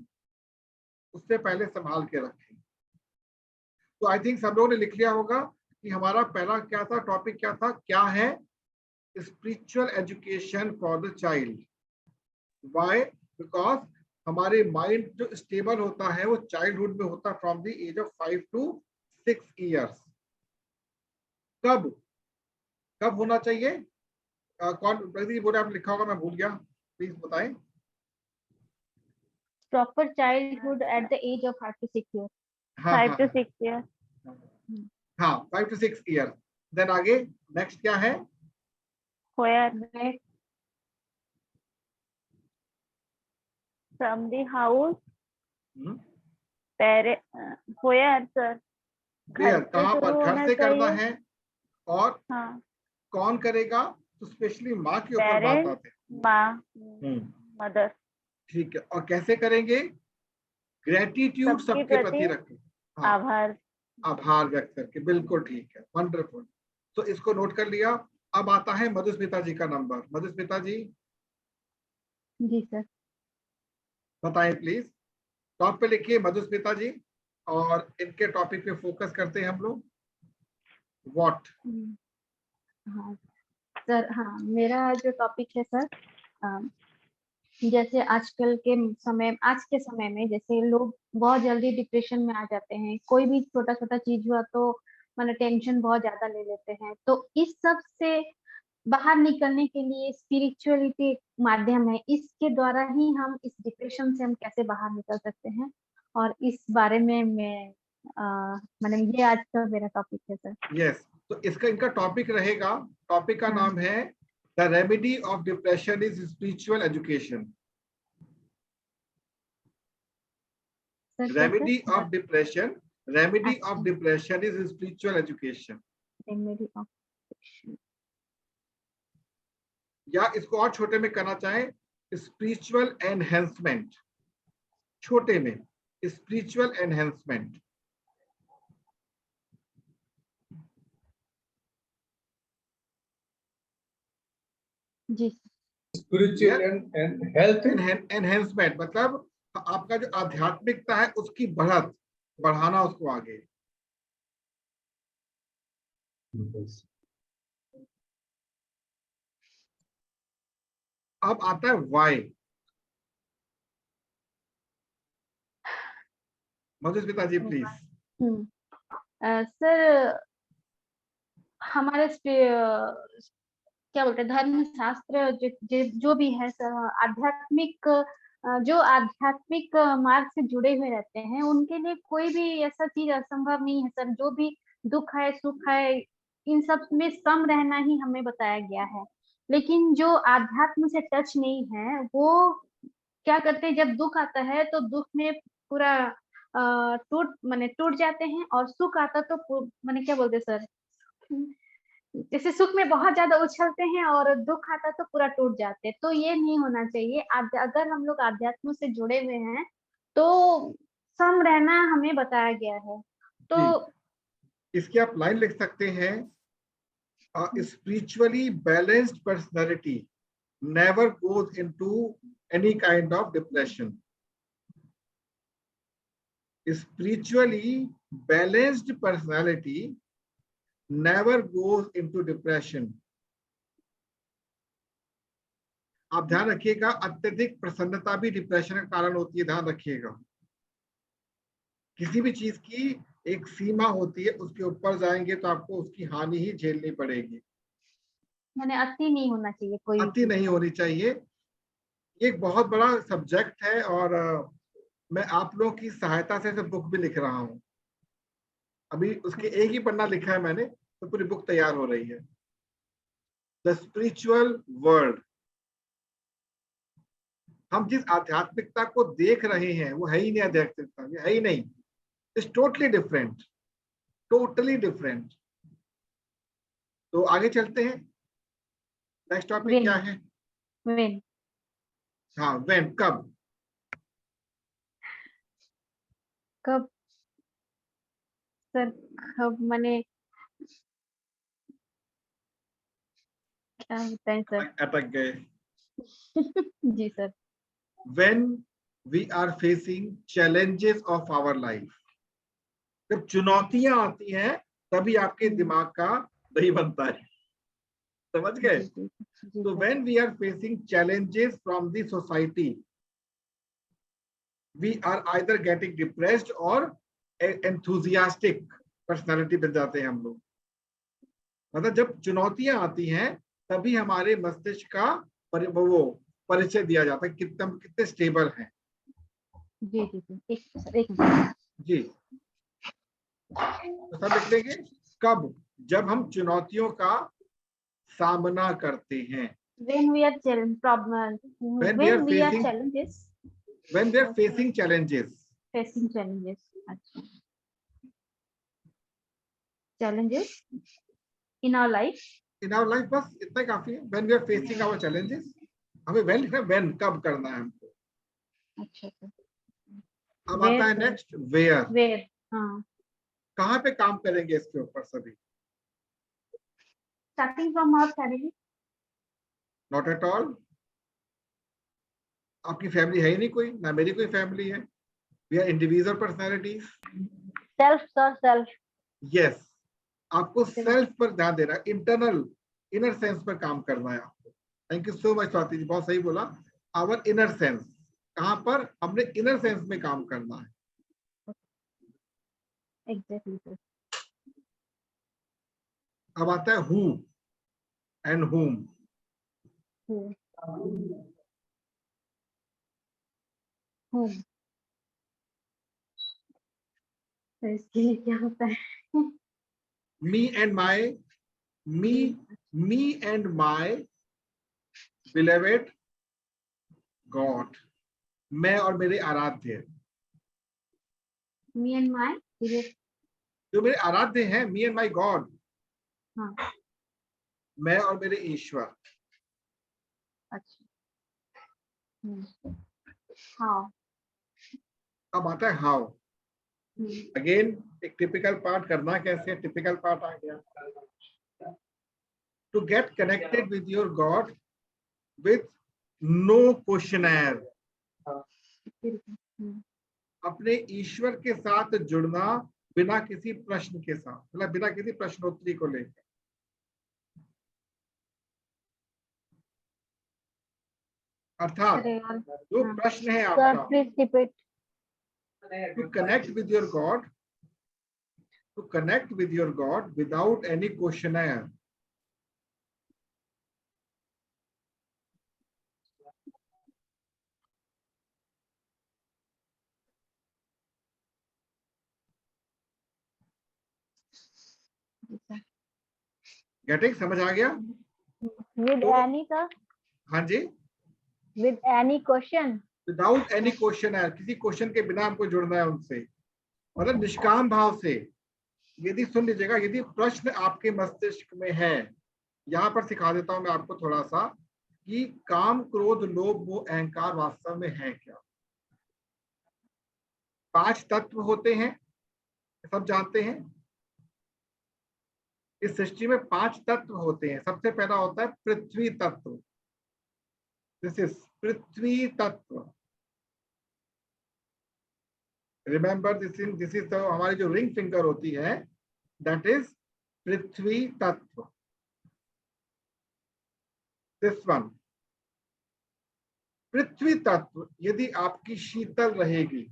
उससे पहले संभाल के रखें। तो आई थिंक सब लोगों ने लिख लिया होगा कि हमारा पहला क्या था, टॉपिक क्या था, क्या है spiritual education for the child. Why, because हमारे माइंड जो स्टेबल होता है वो चाइल्डहुड में होता है, from the age of 5 to 6 years। कब कब होना चाहिए, कौन बोले, आप लिखा होगा मैं भूल गया, प्लीज बताएं। Proper childhood at the age of 5 to 6 years. हाँ 5 to 6 years. हाँ 5 to 6 years। देन आगे नेक्स्ट क्या है, Where from the house, where sir, where, कहाँ पर, घर से करना है, और हाँ कौन करेगा, तो स्पेशली माँ के ऊपर बात आते हैं। माँ, मदर। ठीक है, और कैसे करेंगे, ग्रेटिट्यूड सबके प्रति रखें, आभार, आभार व्यक्त करके, बिल्कुल ठीक है, वंडरफुल। तो इसको नोट कर लिया। अब आता है मधुस्मिता जी का नंबर। मधुस्मिता जी जी सर। बताएं प्लीज, टॉप पे लिखिए मधुस्मिता जी, और इनके टॉपिक पे फोकस करते हैं हम लोग। व्हाट, हाँ सर हाँ, मेरा जो टॉपिक है सर, जैसे आजकल के आज के समय में जैसे लोग बहुत जल्दी डिप्रेशन में आ जाते हैं, कोई भी छोटा छोटा चीज हुआ तो मतलब टेंशन बहुत ज्यादा ले लेते हैं। तो इस सब से बाहर निकलने के लिए स्पिरिचुअलिटी एक माध्यम है, इसके द्वारा ही हम इस डिप्रेशन से हम कैसे बाहर निकल सकते हैं, और इस बारे में मैं मतलब ये आज का मेरा टॉपिक है सर। यस, तो इसका इनका टॉपिक रहेगा, टॉपिक का हाँ। नाम है the remedy of depression is spiritual education. Sir क्या remedy sir? Of depression, remedy अच्छा। Of depression is spiritual education. Remedy of, या इसको और छोटे में करना चाहें, स्पिरिचुअल एनहेंसमेंट, छोटे में स्पिरिचुअल एनहेंसमेंट। जी स्पिरिचुअल एंड हेल्थ। एनहेंसमेंट मतलब आपका जो आध्यात्मिकता है उसकी बढ़ाना उसको आगे। अब आता है why. Madhusmita ji please. Sir हमारे क्या बोलते हैं धर्म शास्त्र जो भी है सर, आध्यात्मिक जो आध्यात्मिक मार्ग से जुड़े हुए रहते हैं उनके लिए कोई भी ऐसा चीज असंभव नहीं है सर। जो भी दुख है सुख है इन सब में सम रहना ही हमें बताया गया है। लेकिन जो आध्यात्म से टच नहीं है वो क्या करते हैं, जब दुख आता है तो दुख में पूरा टूट जाते हैं, और सुख आता तो माने क्या बोलते हैं सर, जैसे सुख में बहुत ज्यादा उछलते हैं और दुख आता तो पूरा टूट जाते हैं। तो ये नहीं होना चाहिए। अगर हम लोग आध्यात्म से जुड़े हुए हैं तो सम रहना हमें बताया गया है। तो इसकी आप लाइन लिख सकते हैं, spiritually balanced personality never goes into any kind of depression. Spiritually balanced personality never goes into depression. आप ध्यान रखिएगा, अत्यधिक प्रसन्नता भी डिप्रेशन का कारण होती है, ध्यान रखिएगा। किसी भी चीज की एक सीमा होती है, उसके ऊपर जाएंगे तो आपको उसकी हानि ही झेलनी पड़ेगी। मैंने अति नहीं होना चाहिए, कोई अति नहीं होनी चाहिए। ये एक बहुत बड़ा सब्जेक्ट है और मैं आप लोगों की सहायता से बुक भी लिख रहा हूँ। अभी उसके एक ही पन्ना लिखा है मैंने, तो पूरी बुक तैयार हो रही है। द स्पिरिचुअल वर्ल्ड, हम जिस आध्यात्मिकता को देख रहे हैं वो है ही नहीं आध्यात्मिकता, ये है ही नहीं। It's totally different, totally different. तो आगे चलते हैं। नेक्स्ट टॉपिक क्या है? व्हेन। हाँ, व्हेन, कब। कब सर? कब माने क्या होता है सर? अटक गए। जी sir. When we are facing challenges of our life, जब चुनौतियां आती हैं तभी आपके दिमाग का दही बनता है, समझ गए? तो when we are facing challenges from the society, we are either getting depressed or enthusiastic personality बन जाते हैं हम लोग। मतलब जब चुनौतियां आती हैं तभी हमारे मस्तिष्क का वो परिचय दिया जाता है कितने हम कितने स्टेबल हैं। जी जी जी, एक मिनट जी, तो सब लिख लेंगे। कब? जब हम चुनौतियों का सामना करते हैं। when we are problem When we are facing challenges, when we are facing challenges. facing challenges, अच्छा, challenges in our life, In our life, बस इतना ही काफी है। When we are facing our challenges, हमें when लिखना है, when कब करना है हमको। अच्छा सर। अब आता है नेक्स्ट where। where, हाँ, कहाँ पे काम करेंगे इसके ऊपर सभी? starting from our family। Not at all। आपकी फैमिली है ही नहीं कोई, ना मेरी कोई फैमिली है। We are individual personalities। self sir, self। Yes, आपको सेल्फ पर ध्यान देना, इंटरनल इनर सेंस पर काम करना है आपको। Thank you so much Swati ji, बहुत सही बोला। आवर इनर सेंस, कहाँ पर हमने इनर सेंस में काम करना है। Exactly sir. अब आता है हु एंड हुम। तो इसके लिए क्या होता है? Me and my, me and my beloved God, मैं और मेरे आराध्य। मी एंड माय, जो मेरे आराध्य हैं, मी एंड माई गॉड, हाँ मैं और मेरे ईश्वर। अच्छा। हाँ। अब आता है हाउ। अगेन एक टिपिकल पार्ट करना कैसे, टिपिकल पार्ट आ गया। To get connected with your God with no questioner, अपने ईश्वर के साथ जुड़ना बिना किसी प्रश्न के साथ, मतलब बिना किसी प्रश्नोत्तरी को लेकर। अर्थात जो प्रश्न है आपका, please repeat. to connect with your God, to connect with your God without any questionnaire. Getting, समझ आ गया? विद एनी का, हाँ जी, with any question, without any questioner, किसी क्वेश्चन के बिना हमको जुड़ना है उनसे, मतलब निष्काम भाव से। यदि सुन लीजिएगा, यदि प्रश्न आपके मस्तिष्क में है, यहाँ पर सिखा देता हूं मैं आपको थोड़ा सा कि काम, क्रोध, लोभ, मोह, अहंकार वास्तव में है क्या। 5 तत्व होते हैं, सब जानते हैं। इस सृष्टि में 5 तत्व होते हैं। सबसे पहला होता है पृथ्वी तत्व, दिस इज पृथ्वी तत्व। रिमेंबर दिस इज हमारी जो रिंग फिंगर होती है, दैट इज पृथ्वी तत्व। दिस वन, पृथ्वी तत्व यदि आपकी शीतल रहेगी,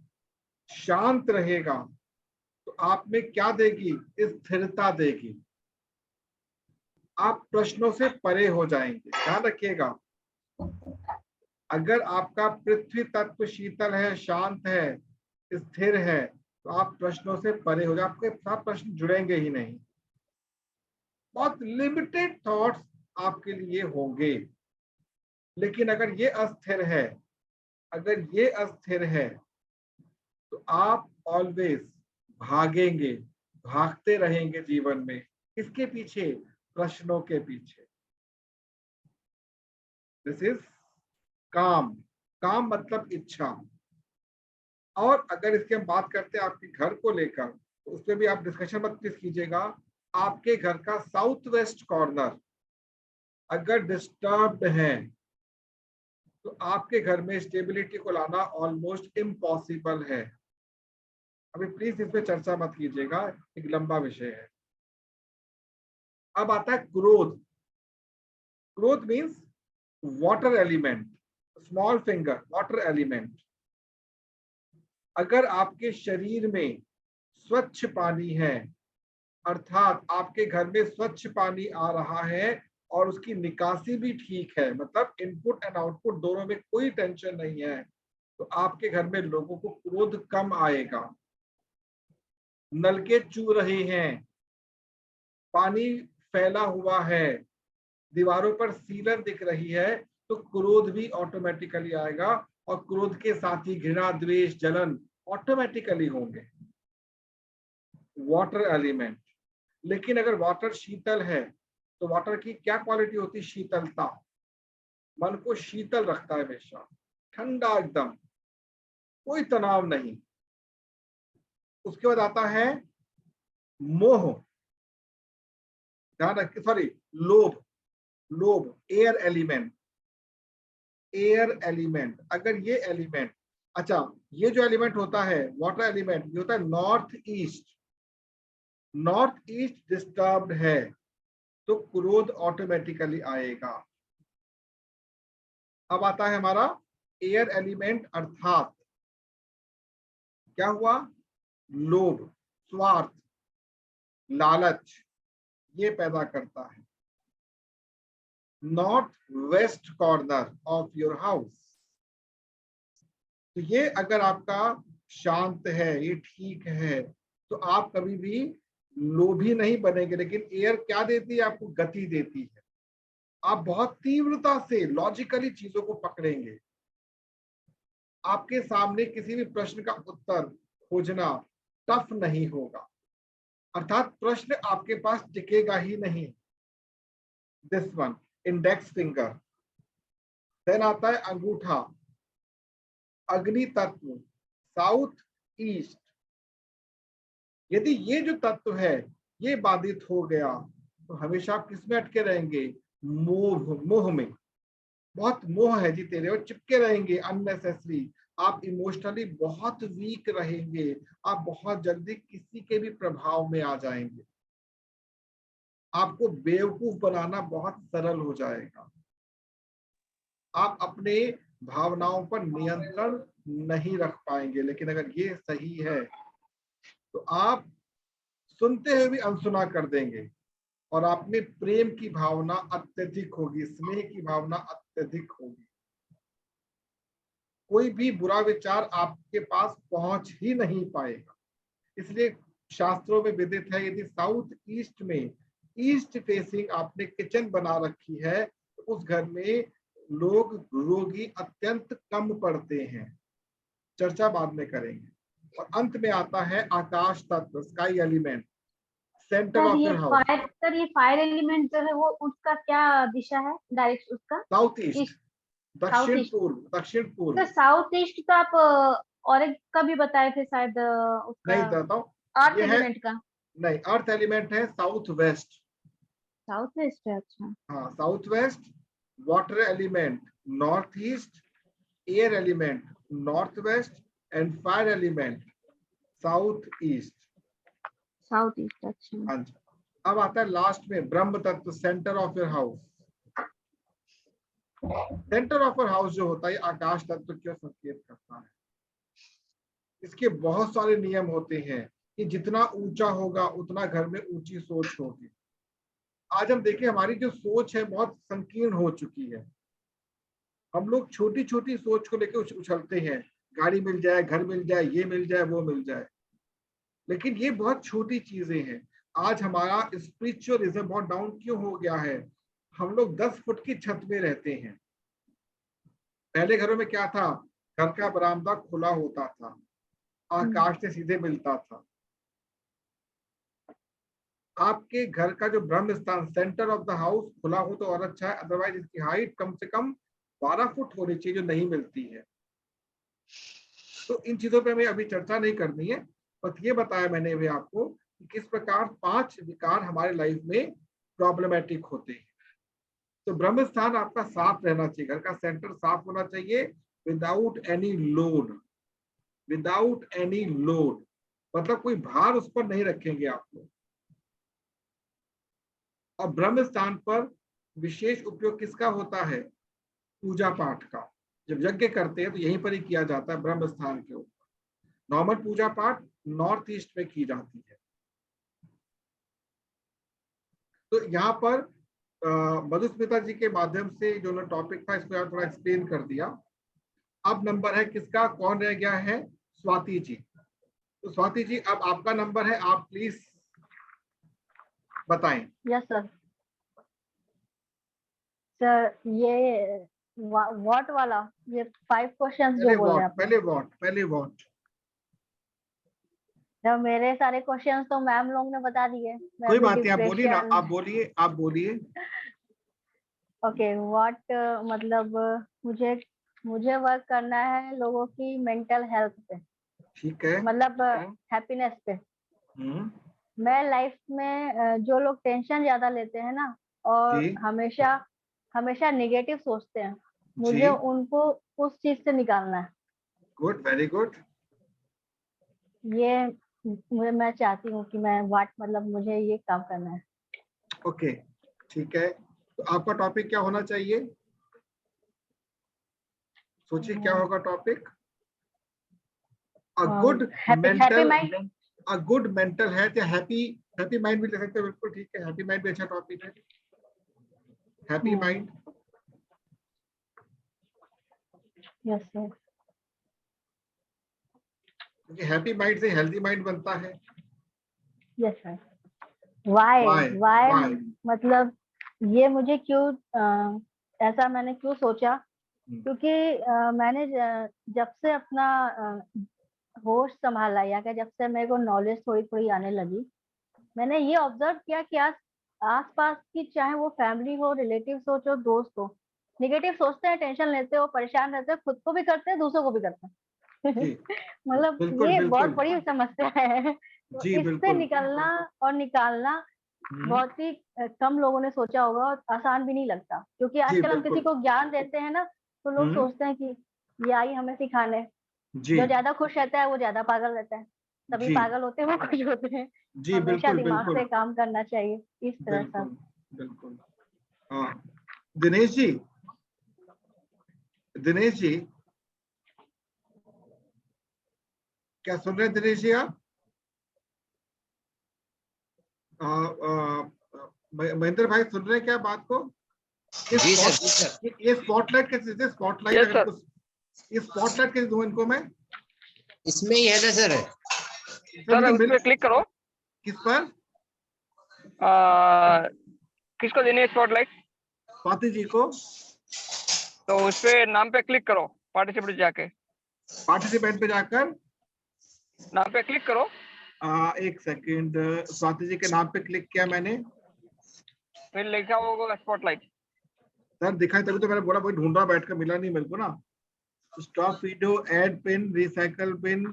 शांत रहेगा, तो आप में क्या देगी? स्थिरता देगी। आप प्रश्नों से परे हो जाएंगे। ध्यान रखिएगा, अगर आपका पृथ्वी तत्व शीतल है, शांत है, स्थिर है, तो आप प्रश्नों से परे हो जाए, आपके साथ प्रश्न जुड़ेंगे ही नहीं। बहुत लिमिटेड थॉट्स आपके लिए होंगे। लेकिन अगर ये अस्थिर है, अगर ये अस्थिर है, तो आप ऑलवेज भागेंगे, भागते रहेंगे जीवन में। इसके पीछे? प्रश्नों के पीछे। दिस इज काम। काम मतलब इच्छा। और अगर इसकी हम बात करते हैं आपके घर को लेकर, तो उसमें भी आप डिस्कशन मत प्लीज कीजिएगा। आपके घर का साउथ वेस्ट कॉर्नर अगर डिस्टर्ब्ड है, तो आपके घर में स्टेबिलिटी को लाना ऑलमोस्ट इम्पॉसिबल है। अभी प्लीज इस पे चर्चा मत कीजिएगा, एक लंबा विषय है। अब आता है क्रोध। क्रोध means water element, small finger, water element. अगर आपके शरीर में स्वच्छ पानी है, अर्थात आपके घर में स्वच्छ पानी आ रहा है और उसकी निकासी भी ठीक है, मतलब इनपुट एंड आउटपुट दोनों में कोई टेंशन नहीं है, तो आपके घर में लोगों को क्रोध कम आएगा। नलके चू रहे हैं, पानी फैला हुआ है, दीवारों पर सीलन दिख रही है, तो क्रोध भी ऑटोमेटिकली आएगा। और क्रोध के साथ ही घृणा, द्वेष, जलन ऑटोमेटिकली होंगे। Water element. लेकिन अगर वाटर शीतल है, तो वाटर की क्या क्वालिटी होती है? शीतलता। मन को शीतल रखता है हमेशा, ठंडा एकदम, कोई तनाव नहीं। उसके बाद आता है मोह, ध्यान रखिए, सॉरी, लोभ। लोभ, एयर एलिमेंट। एयर एलिमेंट, अगर ये एलिमेंट, अच्छा, ये जो एलिमेंट होता है वाटर एलिमेंट, ये होता है north east. North east disturbed है, तो क्रोध ऑटोमेटिकली आएगा। अब आता है हमारा एयर एलिमेंट, अर्थात क्या हुआ, लोभ, स्वार्थ, लालच, ये पैदा करता है। North west corner of your house, तो ये अगर आपका शांत है, ये ठीक है, तो आप कभी भी लोभी नहीं बनेंगे। लेकिन एयर क्या देती है आपको, गति देती है। आप बहुत तीव्रता से लॉजिकली चीजों को पकड़ेंगे। आपके सामने किसी भी प्रश्न का उत्तर खोजना टफ नहीं होगा, अर्थात प्रश्न आपके पास टिकेगा ही नहीं। This one, index finger. Then आता है अंगूठा, अग्नि तत्व, साउथ ईस्ट। यदि ये जो तत्व है ये बाधित हो गया तो हमेशा आप किसमें अटके रहेंगे, मोह में। बहुत मोह है जी तेरे और चिपके रहेंगे अननेसेसरी। आप इमोशनली बहुत वीक रहेंगे, आप बहुत जल्दी किसी के भी प्रभाव में आ जाएंगे। आपको बेवकूफ बनाना बहुत सरल हो जाएगा। आप अपने भावनाओं पर नियंत्रण नहीं रख पाएंगे। लेकिन अगर ये सही है तो आप सुनते हुए भी अनसुना कर देंगे और आप में प्रेम की भावना अत्यधिक होगी, स्नेह की भावना अत्यधिक होगी। कोई भी बुरा विचार आपके पास पहुंच ही नहीं पाएगा। इसलिए शास्त्रों में विदित है, यदि साउथ ईस्ट में ईस्ट फेसिंग आपने किचन बना रखी है तो उस घर में लोग रोगी अत्यंत कम पड़ते हैं। चर्चा बाद में करेंगे। और अंत में आता है आकाश तत्व, sky element, centre of your house. Sir ये फायर एलिमेंट जो है वो उसका क्या दिशा है, डायरेक्ट उसका? साउथ ईस्ट, दक्षिण पूर्व, दक्षिण पूर्व। तो साउथ ईस्ट तो आप और एक का भी बताए थे शायद, उसका नहीं बताता हूँ, अर्थ एलिमेंट का। नहीं, अर्थ एलिमेंट है साउथ वेस्ट। साउथ वेस्ट है, अच्छा। हाँ, south west. Water element north east, air element north west and fire element south east. South east, अच्छा। हाँ जी। अब आता है लास्ट में ब्रह्म तत्व, centre of your house. Centre of your house जो होता है आकाश तत्व क्यों संकेत करता है? इसके बहुत सारे नियम होते हैं कि जितना ऊंचा होगा उतना घर में ऊंची सोच होगी। आज हम देखें हमारी जो सोच है बहुत संकीर्ण हो चुकी है। हम लोग छोटी छोटी सोच को लेकर उछलते हैं, गाड़ी मिल जाए, घर मिल जाए, ये मिल जाए, वो मिल जाए। लेकिन ये बहुत छोटी चीजें हैं। आज हमारा स्पिरिचुअलिज्म बहुत डाउन क्यों हो गया है? हम लोग 10 फुट की छत में रहते हैं। पहले घरों में क्या था, घर का बरामदा खुला होता था, आकाश से सीधे मिलता था। आपके घर का जो ब्रह्म स्थान, सेंटर ऑफ द हाउस खुला हो तो और अच्छा है, अदरवाइज इसकी हाइट कम से कम 12 फुट होनी चाहिए, जो नहीं मिलती है। तो इन चीजों पे हमें अभी चर्चा नहीं करनी है, बस ये बताया मैंने भी आपको कि किस प्रकार 5 विकार हमारे लाइफ में प्रॉब्लमेटिक होते हैं। तो ब्रह्म स्थान आपका साफ रहना चाहिए, घर का सेंटर साफ होना चाहिए, without any load. Without any load मतलब कोई भार उस पर नहीं रखेंगे आप लोग। और ब्रह्म स्थान पर विशेष उपयोग किसका होता है? पूजा पाठ का। जब यज्ञ करते हैं तो यहीं पर ही किया जाता है, ब्रह्म स्थान के ऊपर। नॉर्मल पूजा पाठ नॉर्थ ईस्ट में की जाती है। तो यहाँ पर मधुस्मिता जी के माध्यम से जो ना टॉपिक था इसको थोड़ा एक्सप्लेन कर दिया। अब नंबर है किसका, कौन रह गया है? स्वाति जी। तो स्वाति जी अब आपका नंबर है, आप प्लीज बताएं। Yes sir. सर ये व्हाट वाला, ये 5 क्वेश्चंस जो बोल रहे हैं पहले व्हाट। जब मेरे सारे क्वेश्चंस तो मैम लोग ने बता दिए। कोई बात नहीं, आप बोलिए ना, आप बोलिए। ओके, व्हाट मतलब मुझे वर्क करना है लोगों की मेंटल हेल्थ पे, ठीक है, मतलब हैप्पीनेस पे। मैं लाइफ में जो लोग टेंशन ज्यादा लेते हैं ना और हमेशा नेगेटिव सोचते हैं, मुझे उनको उस चीज से निकालना है। Good, very good. ये मैं चाहती हूँ कि मैं व्हाट मतलब मुझे ये काम करना है। ओके, ठीक है, तो आपका टॉपिक क्या होना चाहिए? सोचिए क्या होगा topic. A good mental, a good mental health या हैप्पी माइंड भी ले सकते हैं, बिल्कुल ठीक है, हैप्पी माइंड भी अच्छा टॉपिक है, हैप्पी माइंड। Yes sir. क्योंकि हैप्पी माइंड से हेल्दी माइंड बनता है। Yes sir. Why why Why? मतलब ये मुझे क्यों ऐसा मैंने क्यों सोचा, क्योंकि मैंने जब से अपना होश संभाला या कि जब से मेरे को नॉलेज थोड़ी थोड़ी आने लगी, मैंने ये ऑब्जर्व किया कि आसपास की, चाहे वो फैमिली हो, रिलेटिव्स हो, जो दोस्त हो, नेगेटिव सोचते हैं, टेंशन लेते हो, परेशान रहते हैं, खुद को भी करते हैं, दूसरों को भी करते हैं। जी, मतलब बिल्कुल ये बहुत बिल्कुल, बड़ी समस्या है। तो जी इससे बिल्कुल। निकलना और निकालना बहुत ही कम लोगों ने सोचा होगा, और आसान भी नहीं लगता, क्योंकि जी आजकल हम किसी बिल्कुल। को ज्ञान देते हैं ना, तो लोग सोचते हैं कि ये आई हमें सिखाने। जी जो ज्यादा खुश रहता है वो ज्यादा पागल रहता है, सभी जी पागल होते हैं वो खुश होते हैं। जी हमेशा बिल्कुल दिमाग बिल्कुल से काम करना चाहिए, इस तरह बिल्कुल सब। बिल्कुल। हाँ, दिनेश जी, दिनेश जी क्या सुन रहे हैं दिनेश जी आप? महेंद्र भाई सुन रहे हैं क्या बात को? जी सर, जी सर। ये स्पॉटलाइट कैसे दे? स्पॉटलाइट Yes, अगर sir. ये स्पॉटलाइट कैसे दूं इनको मैं? इसमें ही है ना सर। सर मुझे उस पर क्लिक करो। किस पर? किसको देनी है स्पॉटलाइट? स्वाति जी को। तो उस पे नाम पे क्लिक करो, पार्टिसिपेट जाके पार्टिसिपेंट पे जाकर नाम पे क्लिक करो। एक सेकंड, स्वाति जी के नाम पे क्लिक किया मैंने। फिर लिखा होगा स्पॉटलाइट। सर दिखाई, तभी तो मैंने बोला, वही ढूंढ रहा बैठ कर, मिला नहीं मेरे को ना। Stop video, add pin, recycle pin,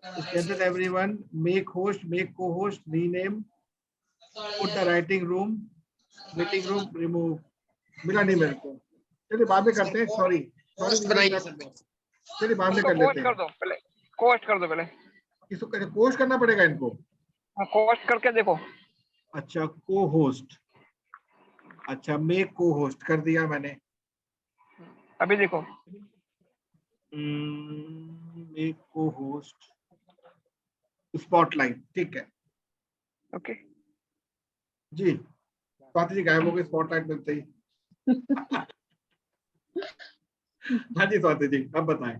strengthen everyone, make host, make co-host, rename, put the writing room, meeting room, remove. मिला नहीं मेरे को। चलिए बाद में करते हैं, सॉरी पोस्ट बनाइए सर। चलिए बाद में इसको कर लेते पोस्ट हैं। कर दो पहले, पोस्ट कर दो पहले। इसको कैसे पोस्ट करना पड़ेगा इनको? पोस्ट करके देखो। अच्छा, को होस्ट, अच्छा मेक को होस्ट कर दिया मैंने। अभी देखो। मेक को होस्ट स्पॉटलाइट, ठीक है ओके जी। स्वाति जी गायब हो गई स्पॉटलाइट मिलते ही। हाँ जी स्वाति जी, अब बताएं।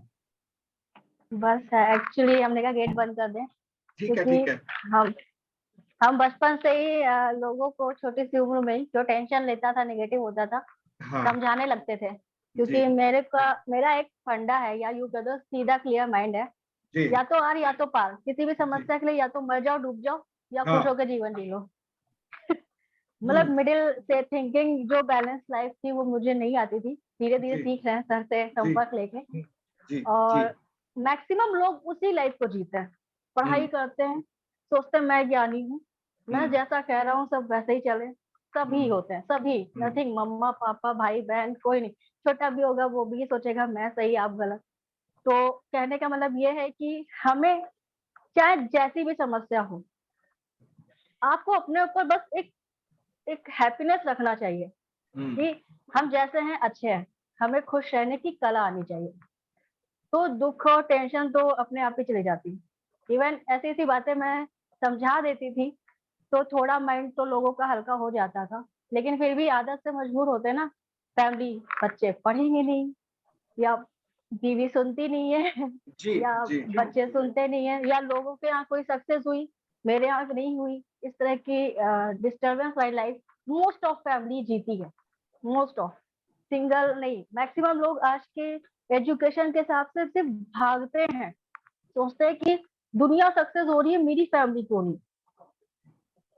बस एक्चुअली हमने कहा गेट बंद कर दें, ठीक है क्योंकि ठीक है। हम बचपन से ही लोगों को छोटी सी उम्र में ही जो टेंशन लेता था, नेगेटिव होता था, हाँ समझाने लगते थे। जी क्योंकि मेरा एक फंडा है, या यूं कह दो सीधा क्लियर माइंड है, जी। या तो आर या तो पार, किसी भी समस्या के लिए या तो मर जाओ, डूब जाओ, या खुश हाँ। होकर जीवन जी लो। मतलब मिडिल से थिंकिंग, जो बैलेंस लाइफ थी वो मुझे नहीं आती थी, धीरे धीरे जी सीख रहे हैं सर से संपर्क लेके। जी जी। और मैक्सिमम लोग उसी लाइफ को जीते हैं, पढ़ाई करते हैं, सोचते हैं मैं ज्ञानी हूँ, मैं जैसा कह रहा हूँ सब वैसे ही चले। सभी होते हैं, सभी, नथिंग, मम्मा पापा भाई बहन कोई नहीं, छोटा भी होगा वो भी सोचेगा मैं सही आप गलत। तो कहने का मतलब ये है कि हमें चाहे जैसी भी समस्या हो, आपको अपने ऊपर बस एक हैप्पीनेस रखना चाहिए कि हम जैसे हैं अच्छे हैं, हमें खुश रहने की कला आनी चाहिए। तो दुख और टेंशन तो अपने आप ही चली जाती। इवन ऐसी ऐसी बातें मैं समझा देती थी तो थोड़ा माइंड तो लोगों का हल्का हो जाता था, लेकिन फिर भी आदत से मजबूर होते ना, फैमिली, बच्चे पढ़ेंगे नहीं, या बीवी सुनती नहीं है, जी या जी बच्चे सुनते नहीं है, या लोगों के यहाँ कोई सक्सेस हुई मेरे यहाँ नहीं हुई, इस तरह की डिस्टर्बेंस वाली लाइफ मोस्ट ऑफ फैमिली जीती है। मोस्ट ऑफ, सिंगल नहीं, मैक्सिमम लोग आज के एजुकेशन के हिसाब से सिर्फ भागते हैं, सोचते हैं कि दुनिया सक्सेस हो रही है, मेरी फैमिली क्यों नहीं।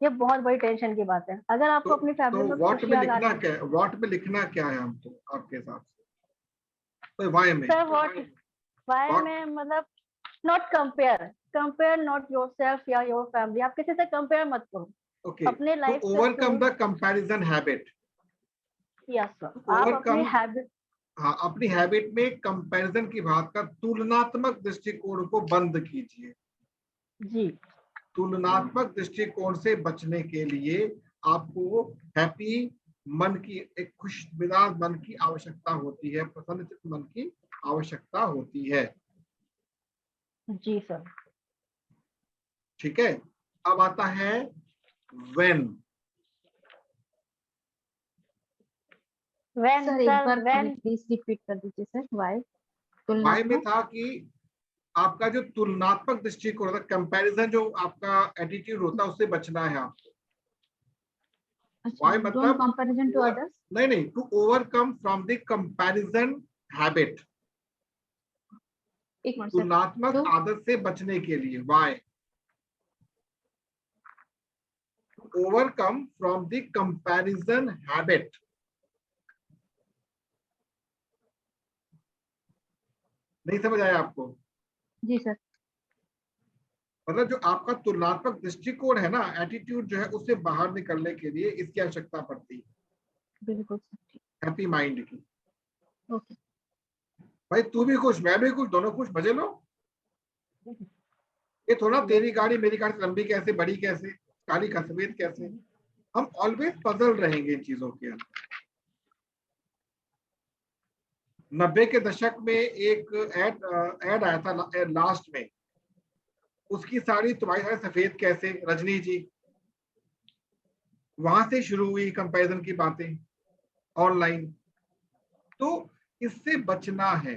ये बहुत बड़ी टेंशन की बात है। अगर आपको अपनी फैमिली में व्हाट में खुशियां लिखना लानी, क्या है, व्हाट में लिखना क्या है हमको आपके हिसाब से? तो वाई में, सर वाई में मतलब नॉट कंपेयर नॉट योरसेल्फ या योर फैमिली, आप किसी से कंपेयर मत करो। ओके, अपने लाइफ टू से overcome the comparison habit. Yes sir, आप अपनी हैबिट, हाँ, अपनी हैबिट में कंपैरिजन की बात का तुलनात्मक दृष्टिकोण को बंद कीजिए जी। तुलनात्मक दृष्टिकोण से बचने के लिए आपको हैप्पी मन की, एक खुश मिजाज मन की आवश्यकता होती है, प्रसन्नचित्त मन की आवश्यकता होती है। जी सर। ठीक है, अब आता है when। when सर एक sir bar when please repeat कर दीजिए सर। वाई वाई में तुलनात्मक। था कि आपका जो तुलनात्मक दृष्टिकोण होता है, कंपैरिजन, जो आपका एटीट्यूड होता है, उससे बचना है आपको। अच्छा, वाई डोंट मतलब कंपैरिजन टू अदर्स। नहीं, to overcome from the comparison habit, एक मिनट सर। तुलनात्मक तो आदत से बचने के लिए। Why overcome from the comparison habit. नहीं समझ आया आपको? जी सर। मतलब जो आपका तुलनात्मक दृष्टिकोण है ना, एटीट्यूड जो है, उससे बाहर निकलने के लिए इसकी आवश्यकता पड़ती है, बिल्कुल सर, ठीक। हैप्पी माइंड की। ओके। भाई तू भी खुश, मैं भी खुश, दोनों खुश, मजे लो। ये थोड़ा तेरी गाड़ी मेरी गाड़ी लंबी कैसे, बड़ी कैसे, काली का सफेद कैसे, हम ऑलवेज पजल रहेंगे इन चीजों के अंदर। 90 के दशक में एक एड आया था लास्ट में, उसकी साड़ी तुम्हारी साड़ी सफेद कैसे, रजनी जी। वहां से शुरू हुई कंपैरिजन की बातें ऑनलाइन। तो इससे बचना है।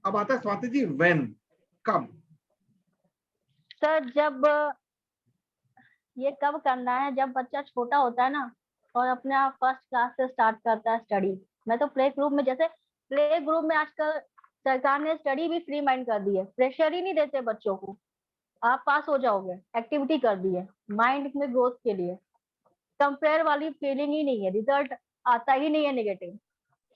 अब आता है स्वाति जी व्हेन, कब। सर जब ये कब करना है, जब बच्चा छोटा होता है ना और अपने आप फर्स्ट क्लास से स्टार्ट करता है स्टडी। मैं तो प्ले ग्रुप में, जैसे प्ले ग्रुप में आजकल सरकार ने स्टडी भी फ्री माइंड कर दी है, प्रेशर ही नहीं देते बच्चों को, आप पास हो जाओगे, एक्टिविटी कर दी है माइंड में ग्रोथ के लिए। कंपेयर वाली फीलिंग ही नहीं है, रिजल्ट आता ही नहीं है नेगेटिव,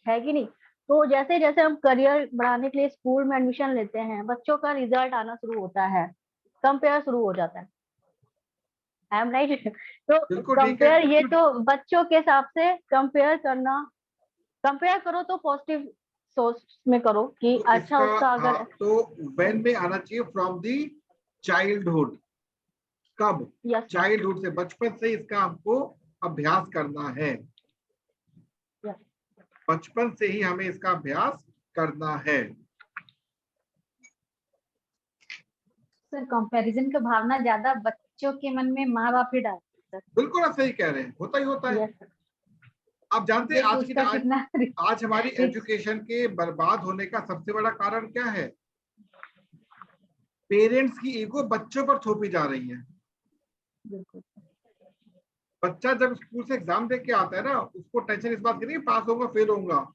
है कि नहीं? तो जैसे जैसे हम करियर बढ़ाने के लिए स्कूल में एडमिशन लेते हैं, बच्चों का रिजल्ट आना शुरू होता है, कंपेयर शुरू हो जाता है। I am right? तो बिल्कुल ठीक है, कंपेयर, ये तो बच्चों के हिसाब से कंपेयर करना, कंपेयर करो तो पॉजिटिव सोच में करो कि तो अच्छा इसका उसका अगर तो व्हेन में आना चाहिए फ्रॉम दी चाइल्डहुड। कब? यस चाइल्डहुड से, बचपन से इसका हमको अभ्यास करना है, यस बचपन से ही हमें इसका अभ्यास करना है। सर कंपैरिजन का भावना ज्यादा बच्चों के मन में माँ बाप ही डालते हैं बिल्कुल आप सही कह रहे हैं, होता ही होता सर। है। यस। आप जानते हैं देखो आज की उसका कितना आज हमारी रिस्क। एजुकेशन के बर्बाद होने का सबसे बड़ा कारण क्या है? पेरेंट्स की ईगो बच्चों पर थोपी जा रही है। बिल्कुल। बच्चा जब स्कूल से एग्जाम दे के आता है ना, उसको टेंशन इस बात की नहीं पास होगा फेल होऊंगा,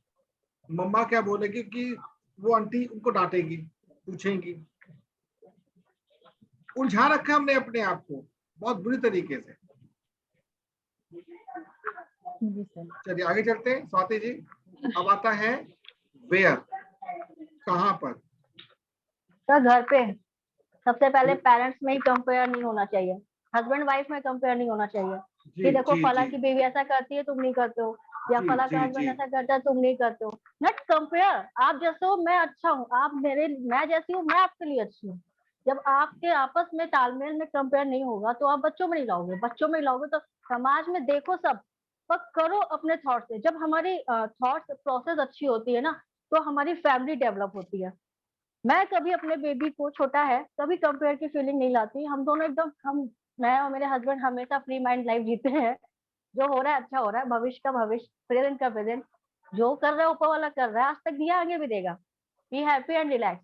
मम्मा क्या बोलेगी, कि वो आंटी उनको डांटेगी, पूछेंगी। उलझा रखा हमने अपने आप को बहुत बुरी तरीके से। जी सर। चलिए आगे चलते हैं स्वाति जी। अब आता है वेयर, कहां पर। सर घर पे सबसे पहले पेरेंट्स में ही कंपेयर नहीं होना चाहिए, हस्बैंड वाइफ में कंपेयर नहीं होना चाहिए जी कि देखो जी फला जी की बेबी ऐसा करती है तुम नहीं करते हो, या जी फला का जी हस्बैंड जी ऐसा करता है तुम नहीं करते हो। नॉट कंपेयर, आप जैसे हो मैं अच्छा हूँ, आप मेरे, मैं जैसी हूँ मैं आपके लिए अच्छी हूँ। जब आपके आपस में तालमेल में कंपेयर नहीं होगा तो आप बच्चों में नहीं लाओगे, बच्चों में लाओगे तो समाज में देखो सब, पर करो अपने थॉट से। जब हमारी थॉट्स प्रोसेस अच्छी होती है ना, तो हमारी फैमिली डेवलप होती है। मैं कभी अपने बेबी को, छोटा है, कभी कंपेयर की फीलिंग नहीं लाती। हम दोनों एकदम, हम, मैं और मेरे हस्बैंड हमेशा फ्री माइंड लाइफ जीते हैं। जो हो रहा है अच्छा हो रहा है, भविष्य का भविष्य, प्रेजेंट का प्रेजेंट, जो कर रहा है ऊपर वाला कर रहा है, आज तक दिया आगे भी देगा। Be happy and relax.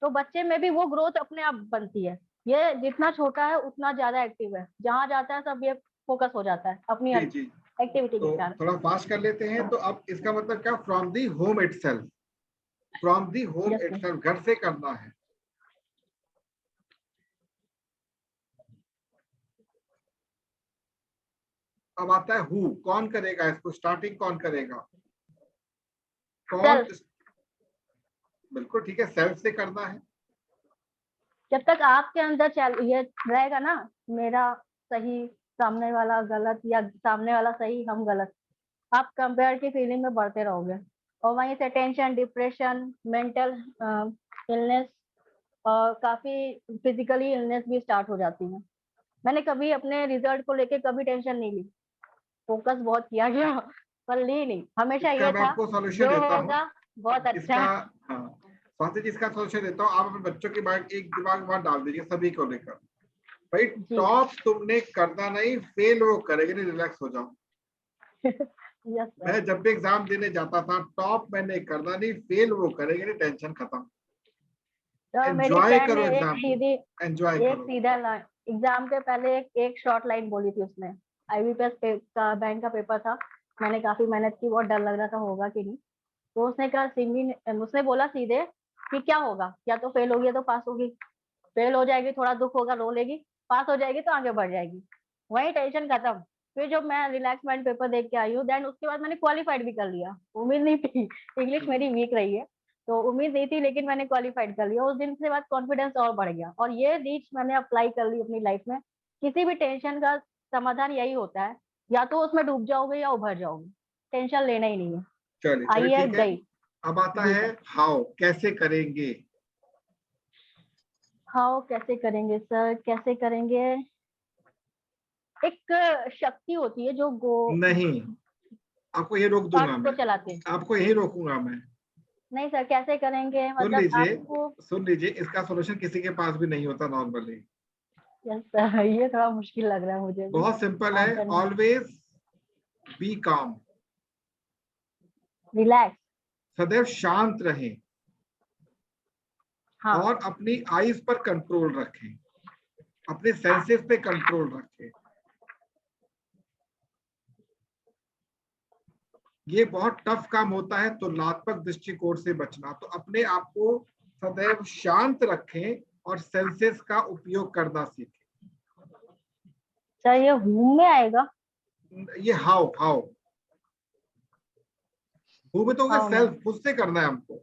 तो बच्चे में भी वो ग्रोथ अपने आप बनती है। ये जितना छोटा है उतना ज्यादा एक्टिव है, जहां जाता है सब ये फोकस हो जाता है अपनी जी जी। एक्टिविटी के तो कारण। थोड़ा फास्ट कर लेते हैं। तो अब इसका मतलब क्या, from the home itself, from the home yes sir. Itself, घर से करना है। अब आता है हु, कौन करेगा इसको, स्टार्टिंग कौन करेगा, कौन। सेल्फ। बिल्कुल ठीक है, सेल्फ से करना है। जब तक आपके अंदर ये रहेगा ना, मेरा सही, सामने वाला गलत, या सामने वाला सही हम गलत, आप कंपेयर की फीलिंग में बढ़ते रहोगे। और वहीं से टेंशन, डिप्रेशन, मेंटल इलनेस और काफी फिजिकली इलनेस भी स्टार्ट हो जाती है। मैंने कभी अपने रिजल्ट को लेके कभी टेंशन नहीं ली, फोकस बहुत किया गया, पर ली नहीं, हमेशा इसका ये मैं था आपको जो सॉल्यूशन देता हूँ। होगा बहुत अच्छा इसका है। हाँ स्वाति जी, इसका सॉल्यूशन देता हूँ। आप अपने बच्चों के बाद एक दिमाग बात डाल दीजिए सभी को लेकर, भाई जी। टॉप तुमने करना नहीं, फेल वो करेंगे नहीं, रिलैक्स हो जाओ। Yes sir. मैं जब भी एग्जाम देने जाता था, टॉप मैंने करना नहीं, फेल वो करेंगे नहीं, टेंशन खत्म। तो मेरी एंजॉय फ्रेंड करो ने एक एग्जाम को, सीधी एंजॉय एक करो। सीधा एग्जाम के पहले एक शॉर्ट लाइन बोली थी उसने। IBPS का बैंक का पेपर था, मैंने काफी मेहनत की, बहुत डर लग रहा था होगा कि नहीं। तो उसने कहा उसने बोला सीधे कि क्या होगा, या तो फेल होगी या तो पास होगी। फेल हो जाएगी थोड़ा दुख होगा, रो लेगी, पास हो जाएगी तो आगे बढ़ जाएगी, वही टेंशन खत्म। फिर जब मैं रिलैक्स माइंड पेपर देख के आई हूँ, देन उसके बाद मैंने क्वालिफाइड भी कर लिया। उम्मीद नहीं थी, इंग्लिश मेरी वीक रही है तो उम्मीद नहीं थी, लेकिन मैंने क्वालिफाइड कर लिया। उस दिन से बाद कॉन्फिडेंस और बढ़ गया, और ये रीच मैंने अप्लाई कर ली अपनी लाइफ में। किसी भी टेंशन का समाधान यही होता है, या तो उसमें डूब जाओगे या उभर जाओगे, टेंशन लेना ही नहीं है। चलिए आई है ठीक है। गई। अब आता जी है सर। हाउ, कैसे करेंगे। हाउ कैसे करेंगे सर, कैसे करेंगे। एक शक्ति होती है जो नहीं, आपको ये रोक दूंगा थॉट्स को मैं, चलाते हैं। आपको यही रोकूंगा मैं। नहीं सर, कैसे करेंगे सुन मतलब लीजिए, आपको। सुन लीजिए, इसका सॉल्यूशन किसी के पास भी नहीं होता नॉर्मली। यस सर, ये थोड़ा मुश्किल लग रहा है मुझे भी बहुत सिंपल है, आंसर में। ऑलवेज बी काम, रिलैक्स। सदैव शांत रहें, हाँ। और अपनी आईज पर कंट्रोल रखें, अपने सेंसेस पे कंट्रोल रखें। ये बहुत टफ काम होता है तुलनात्मक दृष्टिकोण से बचना। तो अपने आप को सदैव शांत रखें और सेंसेस का उपयोग करना सीखें। सर ये हूम में आएगा। ये हाउ, हाउ हु में तो होगा हाँ सेल्फ, खुद से करना है हमको।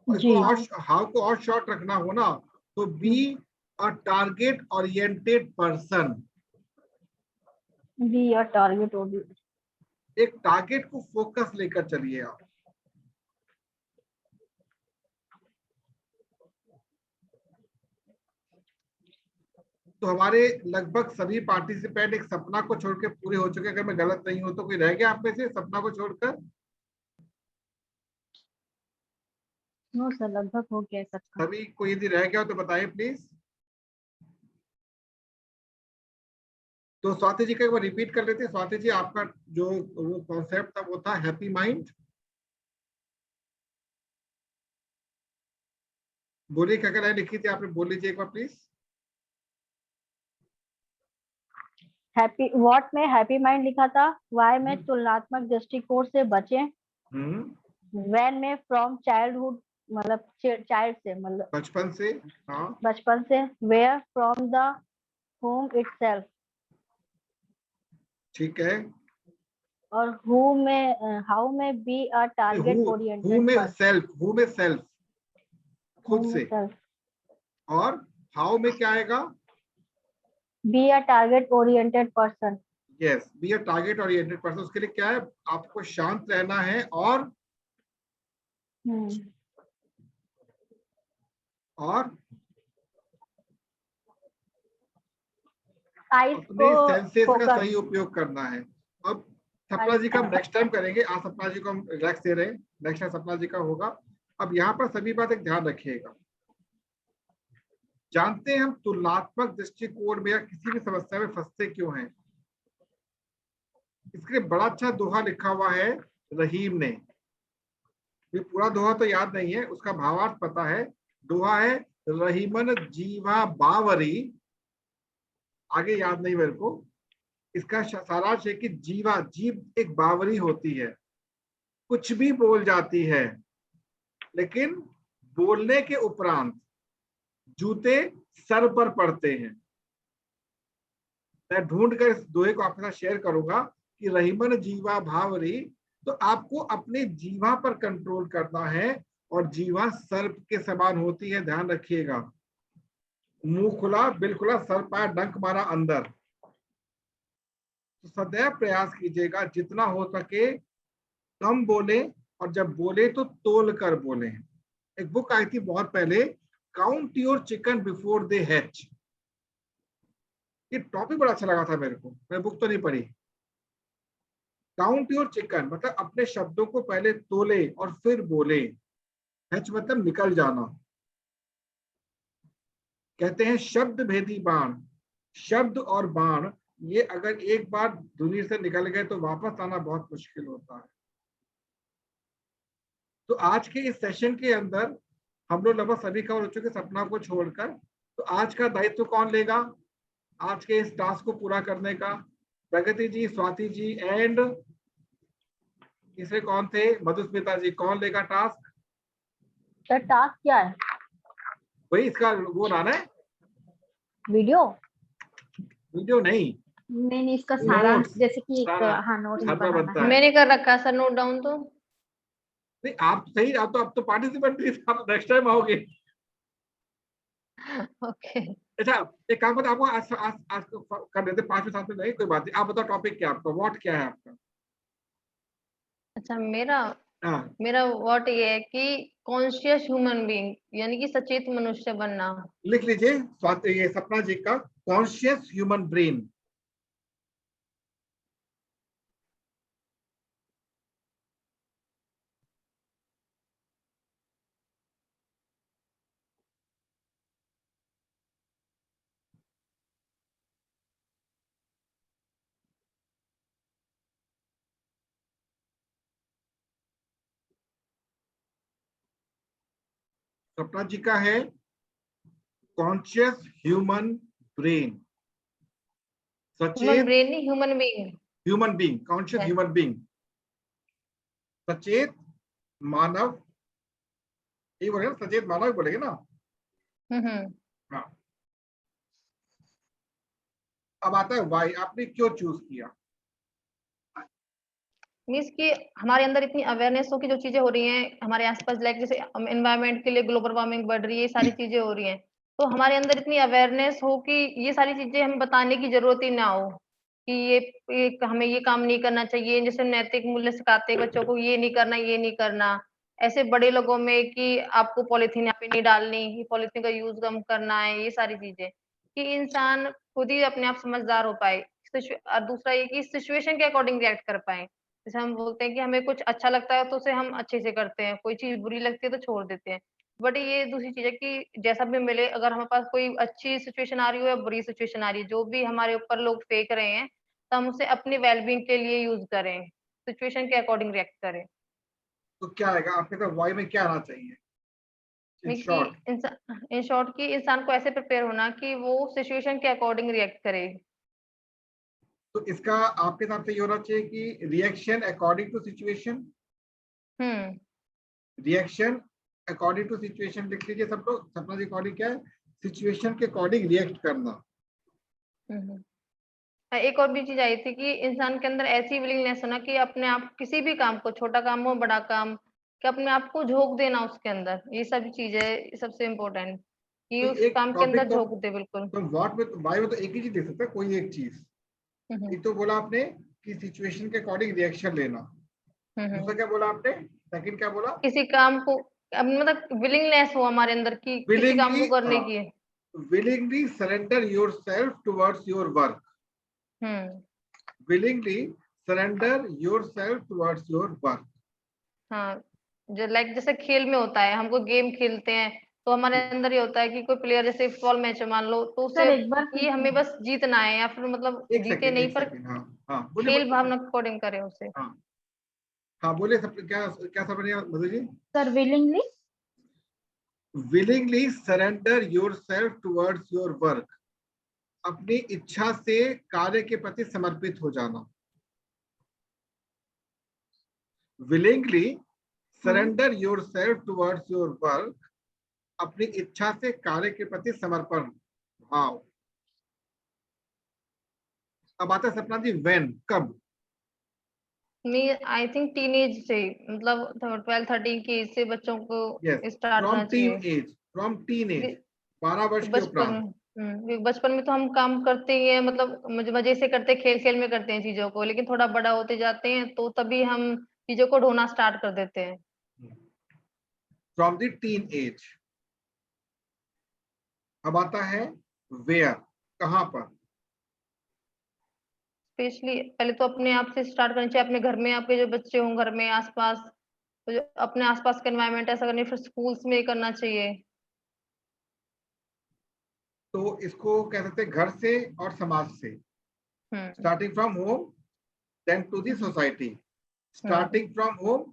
और जी। इसको और हाउ को और शॉर्ट रखना हो ना, तो be a target oriented person. Be या टारगेट होगी। एक टारगेट को फोकस लेकर चलिए आप। तो हमारे लगभग सभी पार्टिसिपेंट एक सपना को छोड़ के पूरे हो चुके हैं। अगर मैं गलत नहीं हूं तो कोई रह गया आप में से सपना को छोड़कर? नो सर, लगभग हो गया सबका। सभी कोई यदि रह गया हो तो बताइए प्लीज। तो स्वाति जी का एक बार रिपीट कर लेते हैं। स्वाति जी, आपका जो वो कॉन्सेप्ट था वो था हैप्पी माइंड। बोलिए क्या क्या लाइन लिखी थी आपने, बोल लीजिए एक बार प्लीज। हैप्पी व्हाट में हैप्पी माइंड लिखा था, वाई में तुलनात्मक दृष्टिकोण से बचें, व्हेन में फ्रॉम चाइल्डहुड मतलब चाइल्ड से मतलब बचपन से, हाँ बचपन से, where from the home itself, ठीक है। और हु में हाउ में be a target who oriented में पर्सन। सेल्फ, हु में सेल्फ खुद से, और हाउ में क्या आएगा? Be a target oriented person. Yes, be a target oriented person. उसके लिए क्या है? आपको शांत रहना है और अपने सेंसेस का सही उपयोग करना है। अब सपना जी का हम नेक्स्ट टाइम करेंगे, आज सपना जी को हम रिलैक्स दे रहे हैं, नेक्स्ट टाइम सपना जी का होगा। अब यहाँ पर सभी बात एक ध्यान रखिएगा। जानते हैं हम तुलनात्मक दृष्टिकोण में या किसी भी समस्या में फंसते क्यों हैं? इसके लिए बड़ा अच्छा दोहा लिखा हुआ है रहीम ने। ये पूरा दोहा तो याद नहीं है, उसका भावार्थ पता है। दोहा है, रहीमन जीवा बावरी, आगे याद नहीं मेरे को। इसका सारांश है कि जीवा, जीव एक बावरी होती है, कुछ भी बोल जाती है, लेकिन बोलने के उपरांत जूते सर पर पड़ते हैं। मैं ढूंढ कर इस दोहे को आपके साथ शेयर करूंगा कि रहीमन जीवा भावरी, तो आपको अपने जीवा पर कंट्रोल करना है, और जीवा सर्प के समान होती है, ध्यान रखिएगा। मुंह खुला, बिल खुला, सर पाया, डंक मारा अंदर। तो सदैव प्रयास कीजिएगा जितना हो सके कम बोले, और जब बोले तो तोल कर बोले। एक बुक आई थी बहुत पहले, count your chicken before they hatch. ये टॉपिक बड़ा अच्छा लगा था मेरे को, मैं बुक तो नहीं पढ़ी। काउंट योर चिकन मतलब अपने शब्दों को पहले तोले और फिर बोले। हैच मतलब निकल जाना। कहते हैं शब्द भेदी बाण, शब्द और बाण ये अगर एक बार दुनिया से निकल गए तो वापस आना बहुत मुश्किल होता है। तो आज के इस सेशन के अंदर हम लोग लगभग सभी कवर हो चुके सपना को छोड़कर। तो आज का दायित्व कौन लेगा आज के इस टास्क को पूरा करने का? प्रगति जी, स्वाति जी एंड तीसरे कौन थे? मधुस्मिता जी। कौन लेगा टास्क? सर टास्क क्या है? वही इसका वो लाना है, वीडियो वीडियो नहीं। नहीं इसका सारांश Notes, जैसे कि एक सारा हाँ नोट्स सारा बनाना बनता है। है। मैंने कर रखा है सर नोट डाउन तो। नहीं आप सही, आप तो पार्टिसिपेंट थी, आप नेक्स्ट टाइम आओगे। ओके अच्छा एक काम करते आपको आज कर देते 5 में 7 में नहीं कोई बात नहीं। आप बताओ टॉपिक क्या है आपका, व्हाट क्या है आपका? अच्छा मेरा हाँ मेरा व्हाट ये है कि कॉन्शियस ह्यूमन बीइंग यानी कि सचेत मनुष्य बनना। लिख लीजिए स्वाति ये सपना जी का कॉन्शियस ह्यूमन ब्रेन। सपना जी का है कॉन्शियस ह्यूमन ब्रेन। ह्यूमन सचेत ब्रेन नहीं human being. Human being, conscious human being, सचेत मानव। ये बोलेगा ना, सचेत मानव ही बोलेगे ना। हाँ अब आता है वाई, आपने क्यों चूज किया? मीन्स कि हमारे अंदर इतनी अवेयरनेस हो कि जो चीजें हो रही हैं हमारे आसपास लाइक जैसे एनवायरनमेंट के लिए ग्लोबल वार्मिंग बढ़ रही है, ये सारी चीजें हो रही हैं। तो हमारे अंदर इतनी अवेयरनेस हो कि ये सारी चीजें हम बताने की जरूरत ही ना हो कि ये हमें ये काम नहीं करना चाहिए। जैसे नैतिक मूल्य सिखाते हैं बच्चों को, ये नहीं करना ये नहीं करना। ऐसे बड़े लोगों में कि आपको पॉलिथीन यहाँ पे नहीं डालनी, पॉलिथीन का यूज कम करना है, ये सारी चीजें कि इंसान खुद ही अपने आप समझदार हो पाए। और दूसरा ये कि सिचुएशन के अकॉर्डिंग रिएक्ट कर पाए। जैसे हम बोलते हैं कि हमें कुछ अच्छा लगता है तो उसे हम अच्छे से करते हैं, कोई चीज बुरी लगती है तो छोड़ देते हैं। बट ये दूसरी चीज है कि जैसा भी मिले, अगर हमारे पास कोई अच्छी सिचुएशन आ रही हो या बुरी सिचुएशन आ रही है, जो भी हमारे ऊपर लोग फेंक रहे हैं तो हम उसे अपनी वेलबींग के लिए यूज करें, सिचुएशन के अकॉर्डिंग रिएक्ट करें। तो क्या आएगा आपके तो वाई में क्या आना चाहिए इन शॉर्ट? इन शॉर्ट की इंसान को ऐसे प्रिपेयर होना कि वो सिचुएशन के अकॉर्डिंग रिएक्ट करे। तो इसका आपके हिसाब से ये होना चाहिए कि reaction according to situation. Reaction according to situation लिख लीजिए सब लोग। सपना जी अकॉर्डिंग क्या है? सिचुएशन के अकॉर्डिंग रिएक्ट करना। एक और भी चीज आई थी कि इंसान के अंदर ऐसी विलिंगनेस होना कि अपने आप किसी भी काम को, छोटा काम हो बड़ा काम, कि अपने आप को झोंक देना उसके अंदर। ये सब चीज है सबसे इम्पोर्टेंट कि तो उस एक काम के टॉपिक अंदर झोंक दे बिल्कुल। तो व्हाट में वाई में तो एक ही चीज लिख सकता है, कोई एक चीज। एक तो बोला आपने कि सिचुएशन के अकॉर्डिंग रिएक्शन लेना। दूसरा क्या बोला आपने? सेकंड क्या बोला? किसी काम को मतलब विलिंगनेस हो हमारे अंदर की किसी काम को करने की। willingly surrender yourself towards your work. willingly surrender yourself towards your work. हाँ जो लाइक जैसे खेल में होता है, हमको गेम खेलते हैं तो हमारे अंदर ये होता है कि कोई प्लेयर जैसे फुटबॉल मैच मान लो तो उसे एक बार ये हमें बस जीतना है या फिर मतलब जीते नहीं पर खेल भावना अकॉर्डिंग करे उसे। हाँ बोलिए सब क्या क्या समझ रहे Madhu ji? Sir willingly willingly surrender yourself towards your work. अपनी इच्छा से कार्य के प्रति समर्पित हो जाना। willingly surrender yourself towards your work. अपनी इच्छा से कार्य के प्रति समर्पण भाव। अब आता है सपना जी when, कब? आई थिंक टीनेज से, मतलब 12-13 की एज से बच्चों को स्टार्ट होना चाहिए। फ्रॉम टीनेज 12 वर्ष के उपरांत। बचपन में तो हम काम करते ही हैं, मतलब मजे से करते हैं, खेल खेल में करते हैं चीजों को, लेकिन थोड़ा बड़ा होते जाते हैं तो तभी हम चीजों को ढोना स्टार्ट कर देते हैं। From the teen age. अब आता है वेयर, कहां पर? स्पेशली पहले तो अपने आप से स्टार्ट करनी चाहिए, अपने घर में आपके जो बच्चे हों, घर में आसपास, तो जो अपने आसपास का एनवायरनमेंट ऐसा करनी, फिर स्कूल्स में करना चाहिए। तो इसको कह सकते हैं घर से और समाज से, starting from home then to the society, starting from home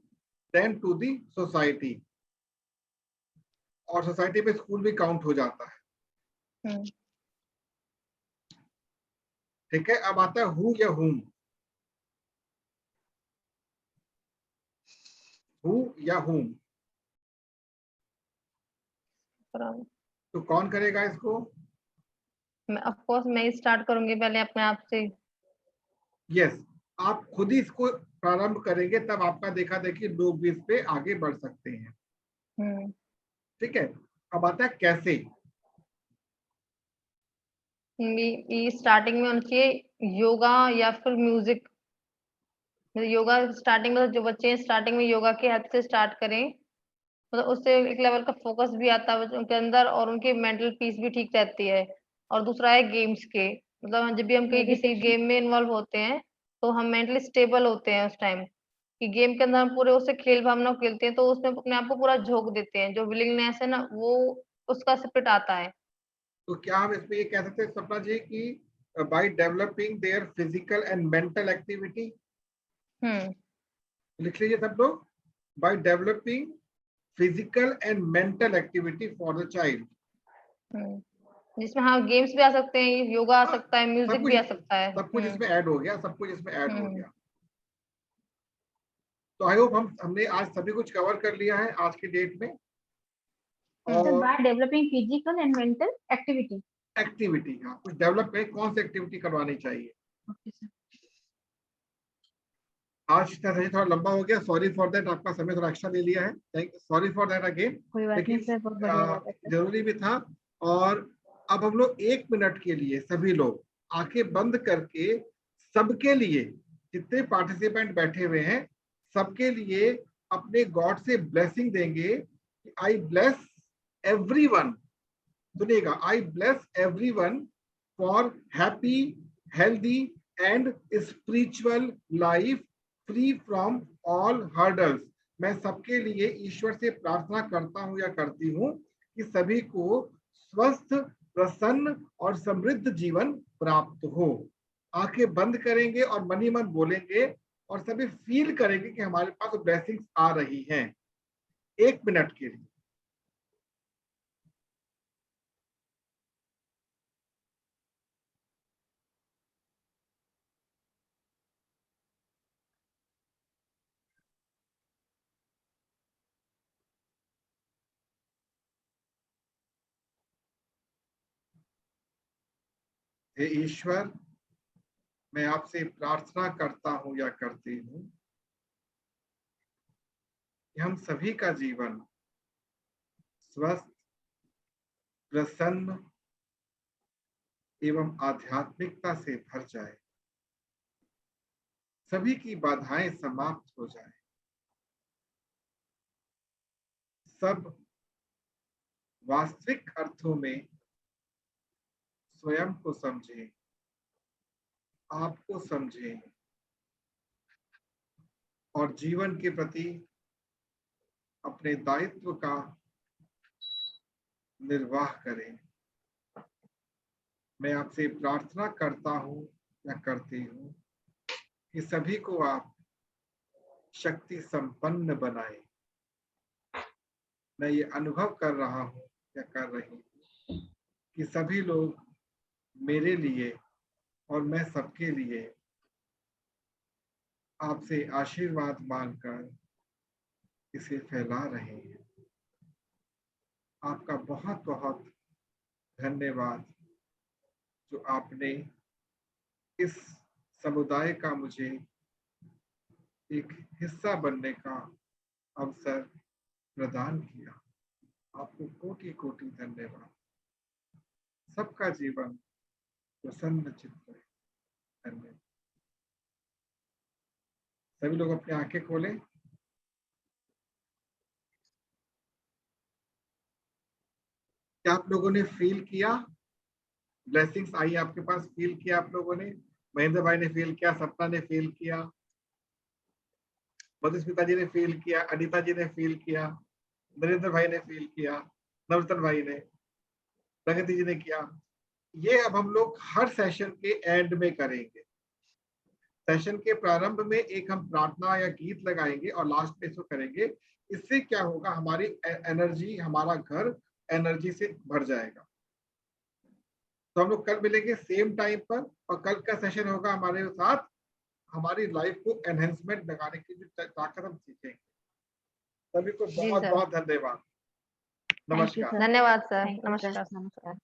then to the society, और सोसाइटी पे स्कूल भी काउंट हो जाता है। ठीक है, अब आता है हु या हुम। हु या हुम, तो कौन करेगा इसको? ऑफ कोर्स मैं ही स्टार्ट करूंगी पहले अपने आप से। यस, आप खुद ही इसको प्रारंभ करेंगे, तब आपका देखा देखी लोग भी इस पे आगे बढ़ सकते हैं। ठीक है, अब आता है कैसे। स्टार्टिंग में होना चाहिए योगा या फिर म्यूजिक। योगा स्टार्टिंग में जो बच्चे स्टार्टिंग में योगा की हेल्प से स्टार्ट करें, मतलब उससे एक लेवल का फोकस भी आता है उनके अंदर और उनकी मेंटल पीस भी ठीक रहती है। और दूसरा है गेम्स के, मतलब जब भी हम कहीं किसी गेम में इन्वॉल्व होते हैं तो हम मेंटली स्टेबल होते हैं उस टाइम, कि गेम के अंदर हम पूरे उससे खेल भावना खेलते हैं, तो उसमें अपने आप को पूरा झोंक देते हैं, जो विलिंगनेस है ना वो उसका स्पिरिट आता है। तो क्या हम इसमें ये कह सकते हैं सपना जी कि by developing their physical and mental activity, लिख लीजिए सब लोग, by developing physical and mental activity for the child, जिसमें हाँ गेम्स भी आ सकते हैं, योगा आ सकता है, म्यूजिक भी आ सकता है। सब कुछ इसमें ऐड हो गया, सब कुछ इसमें ऐड हो गया। तो आई होप हमने आज सभी कुछ कवर कर लिया है आज की डेट में। और by developing physical and mental activity, हाँ, कुछ डेवलप करें, कौन सी एक्टिविटी करवानी चाहिए। आज का सही थोड़ा लंबा हो गया, सॉरी फॉर दैट, आपका समय थोड़ा एक्स्ट्रा ले लिया है, सॉरी फॉर दैट अगेन, लेकिन जरूरी भी था। और अब हम लोग 1 मिनट के लिए सभी लोग आंखें बंद करके सबके लिए, जितने पार्टिसिपेंट बैठे हुए हैं सबके लिए अपने गॉड से ब्लेसिंग देंगे। आई ब्लेस एवरीवन, सुनिएगा, आई bless everyone for happy healthy and spiritual life free from all hurdles. मैं सबके लिए ईश्वर से प्रार्थना करता हूं या करती हूं कि सभी को स्वस्थ, प्रसन्न और समृद्ध जीवन प्राप्त हो। आंखें बंद करेंगे और मन ही मन बोलेंगे और सभी फील करेंगे कि हमारे पास ब्लेसिंग्स आ रही हैं। 1 मिनट के लिए। हे ईश्वर, मैं आपसे प्रार्थना करता हूं या करती हूं कि हम सभी का जीवन स्वस्थ, प्रसन्न एवं आध्यात्मिकता से भर जाए, सभी की बाधाएं समाप्त हो जाए, सब वास्तविक अर्थों में स्वयं को समझें, आपको समझें और जीवन के प्रति अपने दायित्व का निर्वाह करें। मैं आपसे प्रार्थना करता हूं या करती हूं कि सभी को आप शक्ति संपन्न बनाए। मैं ये अनुभव कर रहा हूं या कर रही हूं कि सभी लोग मेरे लिए और मैं सबके लिए आपसे आशीर्वाद मांगकर इसे फैला रहे हैं। आपका बहुत बहुत धन्यवाद जो आपने इस समुदाय का मुझे एक हिस्सा बनने का अवसर प्रदान किया। आपको कोटि कोटि धन्यवाद। सबका जीवन प्रसन्न चित्त रहे। धन्यवाद। सभी लोग अपनी आंखें खोलें। क्या आप लोगों ने फील किया, ब्लेसिंग्स आई आपके पास, फील किया आप लोगों ने? महेंद्र भाई ने फील किया, सपना ने फील किया, मधुस्मिता जी ने फील किया, अनीता जी ने फील किया, नरेंद्र भाई ने फील किया, नवरतन भाई ने, प्रगति जी ने किया। ये अब हम लोग हर सेशन के एंड में करेंगे। सेशन के प्रारंभ में एक हम प्रार्थना या गीत लगाएंगे और लास्ट में इसको करेंगे। इससे क्या होगा, हमारी एनर्जी, हमारा घर एनर्जी से भर जाएगा। तो हम लोग कल मिलेंगे सेम टाइम पर, और कल का सेशन होगा हमारे साथ हमारी लाइफ को एनहेंसमेंट लगाने की जो ताकत हम सीखेंगे। सभी को बहुत बहुत धन्यवाद। नमस्कार। धन्यवाद सर। Thank you, sir. नमस्कार। नमस्कार।